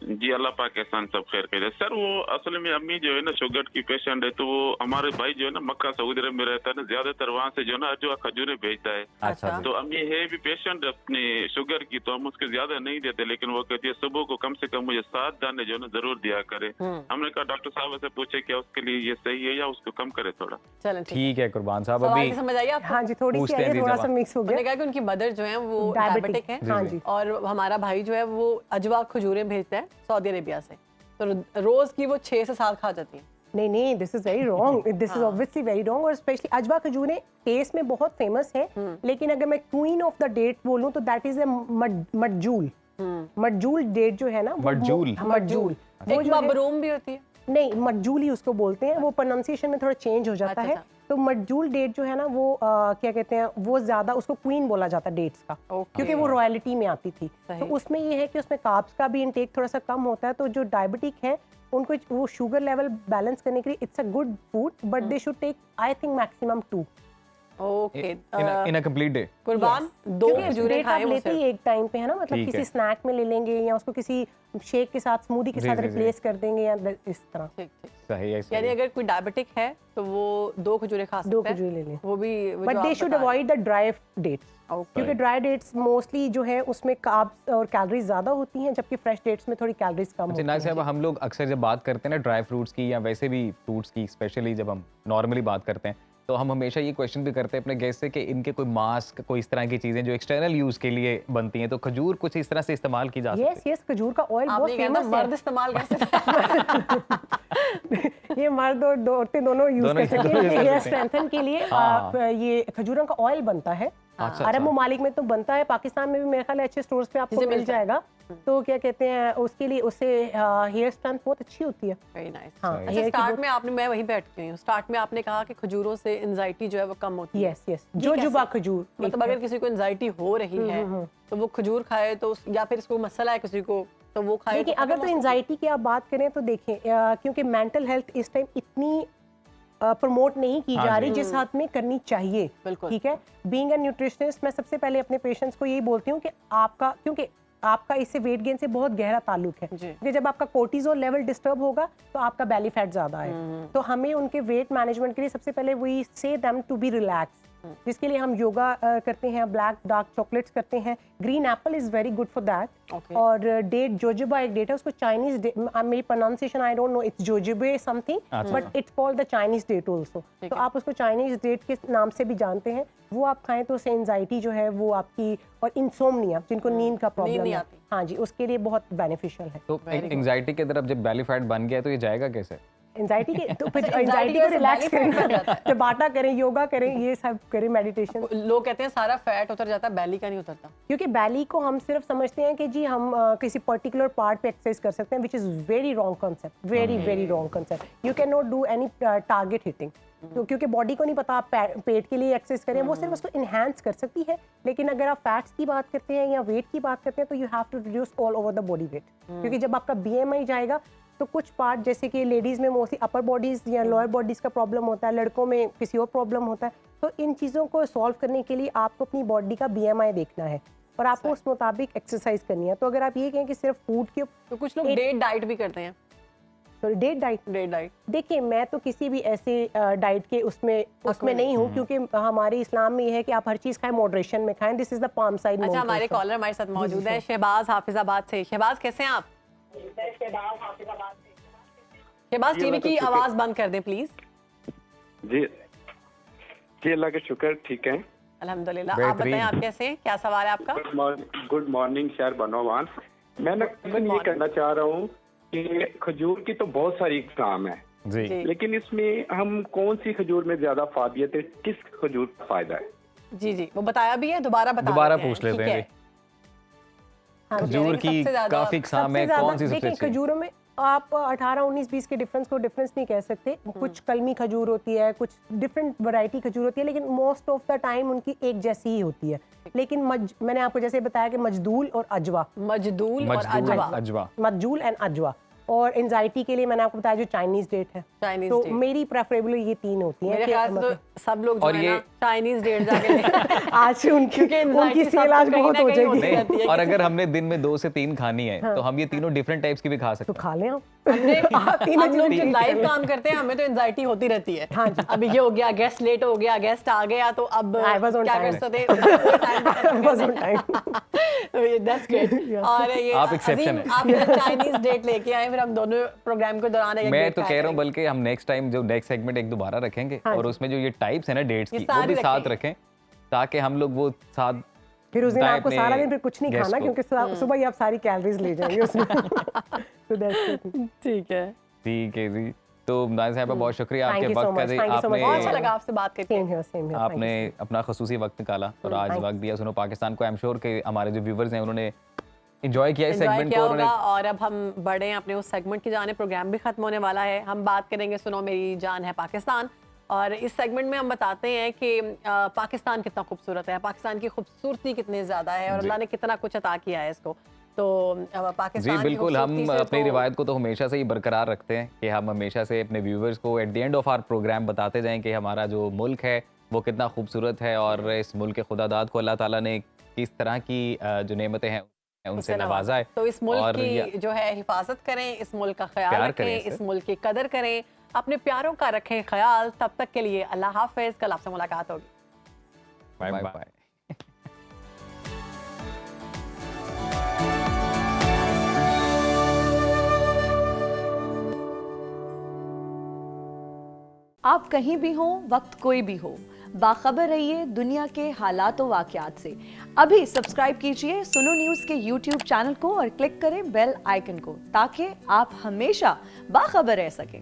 जी अल्लाह पाक एहसान सब खैर करे। सर वो असल में अम्मी जो है ना शुगर की पेशेंट है, तो वो हमारे भाई जो है ना मक्का सऊदी अरब में रहता है ना, ज्यादातर वहाँ से जो है ना जो खजूरें भेजता है। अच्छा। तो अम्मी है भी पेशेंट अपनी शुगर की, तो हम उसके ज्यादा नहीं देते, लेकिन वो कहती है सुबह को कम से कम मुझे 7 दाने जो है ना जरूर दिया करे। हमने कहा डॉक्टर साहब से पूछे क्या उसके लिए ये सही है या उसको कम करे थोड़ा? चलें ठीक है कुर्बान साहब, अभी समझ आइए आपको? हाँ जी, थोड़ी सी आइए, थोड़ा सा मिक्स हो गया। कहा कि उनकी मदर जो है वो डायबिटिक है। हाँ जी। और हमारा भाई जो है वो अजवा खजूरें भेजता है सऊदी अरेबिया से, तो रोज की वो 6 से 7 खा जाती है। नहीं, this is very wrong, this is obviously very wrong. और स्पेशली अजवा खजूरें टेस्ट में बहुत फेमस है, लेकिन अगर मैं क्वीन ऑफ द डेट बोलूं तो दैट इज ए मटजूल। मटजूल डेट जो है ना, मटजूल एक मबरूम भी होती है। नहीं, मटजूल ही उसको बोलते हैं, वो प्रोनाउंसिएशन में थोड़ा चेंज हो जाता है। तो मटजूल डेट जो है ना वो क्या कहते हैं, वो ज्यादा उसको क्वीन बोला जाता है डेट्स का, क्योंकि वो रॉयल्टी में आती थी। तो उसमें ये है कि उसमें कार्ब्स का भी इनटेक थोड़ा सा कम होता है, तो जो डायबिटिक है उनको वो शुगर लेवल बैलेंस करने के लिए it's a good food, but they should take I think maximum 2 okay in a complete day. कुर्बान 2 खजूरें खाएं वो लेते ही एक टाइम पे है ना, मतलब किसी स्नैक में ले लेंगे या उसको किसी शेक के साथ, स्मूदी के साथ रिप्लेस कर देंगे या इस तरह। ठीक सही है। यानी अगर कोई डायबिटिक है तो वो 2 खजूरें खा सकता है। 2 खजूरें ले लें, वो भी, but they should avoid the dry dates, क्योंकि ड्राई डेट्स मोस्टली जो है उसमें कार्ब्स और कैलोरीज ज्यादा होती हैं, जबकि फ्रेश डेट्स में थोड़ी कैलोरीज कम होती हैं। नाज़िया साहिबा, हम लोग अक्सर जब बात करते हैं ना ड्राई फ्रूट्स की या वैसे भी फ्रूट्स की, स्पेशली जब हम नॉर्मली बात करते हैं, तो हम हमेशा ये क्वेश्चन भी करते हैं अपने गेस्ट से कि इनके कोई मास्क, कोई इस तरह की चीजें जो एक्सटर्नल यूज के लिए बनती हैं, तो खजूर कुछ इस तरह से इस्तेमाल की जा सकती है? यस, खजूर का ऑयल बहुत फेमस है। मर्द इस्तेमाल कर सकते हैं। ये मर्द और औरतें दोनों यूज कर सकते हैं हेयर स्ट्रेंथन के लिए। आप ये खजूरों का ऑयल बनता है, अरब ममालिक में तो बनता है, पाकिस्तान में भी मेरे ख्याल अच्छे स्टोर्स पे आपको मिल जाएगा। तो क्या कहते हैं उसके लिए उससे हेयर स्ट्रेंथ बहुत अच्छी होती है। Very nice. हाँ, अच्छा, hair की स्टार्ट में आपने, मैं वहीं बैठ गई हूँ, स्टार्ट में आपने कहा कि खजूरों से एंजाइटी जो है वो कम होती है। यस यस, जोजोबा खजूर, मतलब अगर किसी को एंजाइटी हो रही है तो वो खजूर खाए तो या फिर इसको मसला है किसी को तो वो खाए। देखिए अगर तो एंजाइटी की आप बात करें तो देखें क्योंकि मेंटल हेल्थ इस टाइम इतनी प्रमोट नहीं की जा रही जिस हद में करनी चाहिए। बिल्कुल। ठीक है, बीइंग अ न्यूट्रिशनिस्ट मैं सबसे पहले अपने पेशेंट्स को यही बोलती हूँ कि आपका, क्योंकि आपका इससे वेट गेन से बहुत गहरा ताल्लुक है, क्योंकि जब आपका कोर्टिसोल लेवल डिस्टर्ब होगा तो आपका बेली फैट ज्यादा है। तो हमें उनके वेट मैनेजमेंट के लिए सबसे पहले वी से देम टू बी रिलैक्स, जिसके लिए हम योगा करते हैं, ब्लैक डार्क चॉकलेट्स करते हैं, green apple is very good for that. और डेट जोजोबा एक डेट है, उसको चाइनीज, मेरी pronunciation I don't know, it's jujube something but it's called the Chinese date also. तो आप उसको चाइनीज डेट के नाम से भी जानते हैं, वो आप खाएं तो उससे एंजाइटी जो है वो आपकी, और इंसोम्निया जिनको नींद का प्रॉब्लम है, हाँ जी, उसके लिए बहुत बेनिफिशियल है। तो एंजाइटी के तरफ जब बेली फैट बन गया तो ये जाएगा कैसे? एंजाइटी के तो फिर एंजाइटी को रिलैक्स करें, बाटा करें, योगा करें, ये सब करें, मेडिटेशन। लोग कहते हैं सारा फैट उतर जाता है, बैली का नहीं उतरता। क्योंकि बैली को हम सिर्फ समझते हैं कि जी हम किसी पर्टिकुलर पार्ट पे एक्सरसाइज कर सकते हैं, which is very wrong concept, very very wrong concept. You can not do any target hitting, क्योंकि बॉडी को नहीं पता आप पेट के लिए एक्सरसाइज करें, वो सिर्फ उसको इनहेंस कर सकती है। लेकिन अगर आप फैट्स की बात करते हैं या वेट की बात करते हैं तो you have to reduce all over the body weight, क्योंकि जब आपका BMI जाएगा तो कुछ पार्ट, जैसे कि लेडीज में मोस्टली अपर बॉडीज या लोअर बॉडीज का प्रॉब्लम होता है, लड़कों में किसी और प्रॉब्लम होता है, तो इन चीज़ों को सॉल्व करने के लिए आपको अपनी बॉडी का BMI देखना है और आपको उस मुताबिक एक्सरसाइज करनी है। तो अगर आप ये कहें कि सिर्फ फूड के, तो कुछ लोग डेट डाइट भी करते हैं। सॉरी, डेट डाइट, देखिए मैं तो किसी भी ऐसे डाइट के उसमें नहीं हूँ, क्योंकि हमारे इस्लाम में ये है कि आप हर चीज़ खाएं, मॉडरेशन में खाएं। This is the palm side. अच्छा, हमारे कॉलर हमारे साथ मौजूद है, शहबाज हाफिजाबाद से। शहबाज कैसे हैं आप? शहबाज टीवी की आवाज बंद कर दें प्लीज। जी जी, अल्लाह का शुक्र, ठीक है अल्हम्दुलिल्लाह। आप बताएं आप कैसे हैं, क्या सवाल है आपका? गुड मॉर्निंग शहर बनोवान। मैं ये कहना चाह रहा हूँ कि खजूर की तो बहुत सारी इकसाम है जी, लेकिन इसमें हम कौन सी खजूर में ज्यादा फायदियत है, किस खजूर का फायदा है? जी जी, वो बताया भी है, दोबारा पूछ लेते हैं। खजूर की काफी इकसाम है, कौन सी सबसे अच्छी? खजूरों में आप 18, 19, 20 के डिफरेंस को डिफरेंस नहीं कह सकते। कुछ कलमी खजूर होती है, कुछ डिफरेंट वैरायटी खजूर होती है, लेकिन मोस्ट ऑफ द टाइम उनकी एक जैसी ही होती है। लेकिन मैंने आपको जैसे बताया कि मजदूल और अजवा, मजदूल एंड अजवा, और एंजाइटी के लिए मैंने आपको बताया जो चाइनीज डेट है, तो मेरी प्रेफरेबली ये 3 होती हैं। मेरे ख्याल से तो सब लोग जो है ना चाइनीज डेट जाके आज उनकी सेल आज बहुत हो जाएगी। और अगर हमने दिन में 2 से 3 खानी है तो हम ये तीनों डिफरेंट टाइप्स की भी खा सकते हैं। तो खा लें आप। हम लोग जो लाइव काम करते हैं हमें तो एंजाइटी होती रहती है। हाँ जी। अभी ये हो गया, गेस्ट लेट हो गया, गेस्ट आ गया, तो अब क्या कर सकते हैं। और ये आप एक्सेप्शन है। आप चाइनीज डेट लेके आए, फिर हम दोनों प्रोग्राम के दौरान मैं तो कह रहा हूँ बल्कि हम नेक्स्ट टाइम जो नेक्स्ट सेगमेंट एक दोबारा रखेंगे और उसमें जो ये टाइप्स है ना डेट्स की, वो भी साथ रखें ताकि हम लोग वो साथ, फिर उस दिन आपको सारा दिन फिर कुछ नहीं खाना, क्योंकि सुबह ही आप सारी कैलोरीज ले जाएंगे उसमें। ठीक है जी। तो नाज़िया साहिबा बहुत शुक्रिया आपके वक्त का, आपने बहुत अच्छा लगा आपसे बात करके, आपने अपना खसूसी वक्त निकाला और आज वक्त दिया सुनो पाकिस्तान को। आई एम श्योर कि हमारे जो व्यूवर्स हैं उन्होंने एंजॉय किया इस सेगमेंट को। और अब हम बढ़े हैं अपने उस सेगमेंट की जाने, प्रोग्राम भी खत्म होने वाला है। हम बात करेंगे सुनो मेरी जान है पाकिस्तान, और इस सेगमेंट में हम बताते हैं कि पाकिस्तान कितना खूबसूरत है, पाकिस्तान की खूबसूरती कितनी ज़्यादा है और अल्लाह ने कितना कुछ अता किया है इसको। तो पाकिस्तान जी बिल्कुल, हम अपनी रिवायत को तो हमेशा से ही बरकरार रखते हैं कि हम हमेशा से अपने व्यूवर्स को at the end of our programme बताते जाएं कि हमारा जो मुल्क है वो कितना खूबसूरत है और इस मुल्क के खुदादाद को अल्लाह ताला ने किस तरह की जो नेमतें हैं उनसे नवाजा है। तो इस मुल्क की जो है हिफाजत करें, इस मुल्क का ख्याल रखें, इस मुल्क की कदर करें, अपने प्यारों का रखें ख्याल। तब तक के लिए अल्लाह हाफिज, कल आपसे मुलाकात होगी। Bye bye. आप कहीं भी हो, वक्त कोई भी हो, बाखबर रहिए दुनिया के हालात व वाक़यात से। अभी सब्सक्राइब कीजिए सुनो न्यूज़ के YouTube चैनल को और क्लिक करें बेल आइकन को, ताकि आप हमेशा बाखबर रह सकें।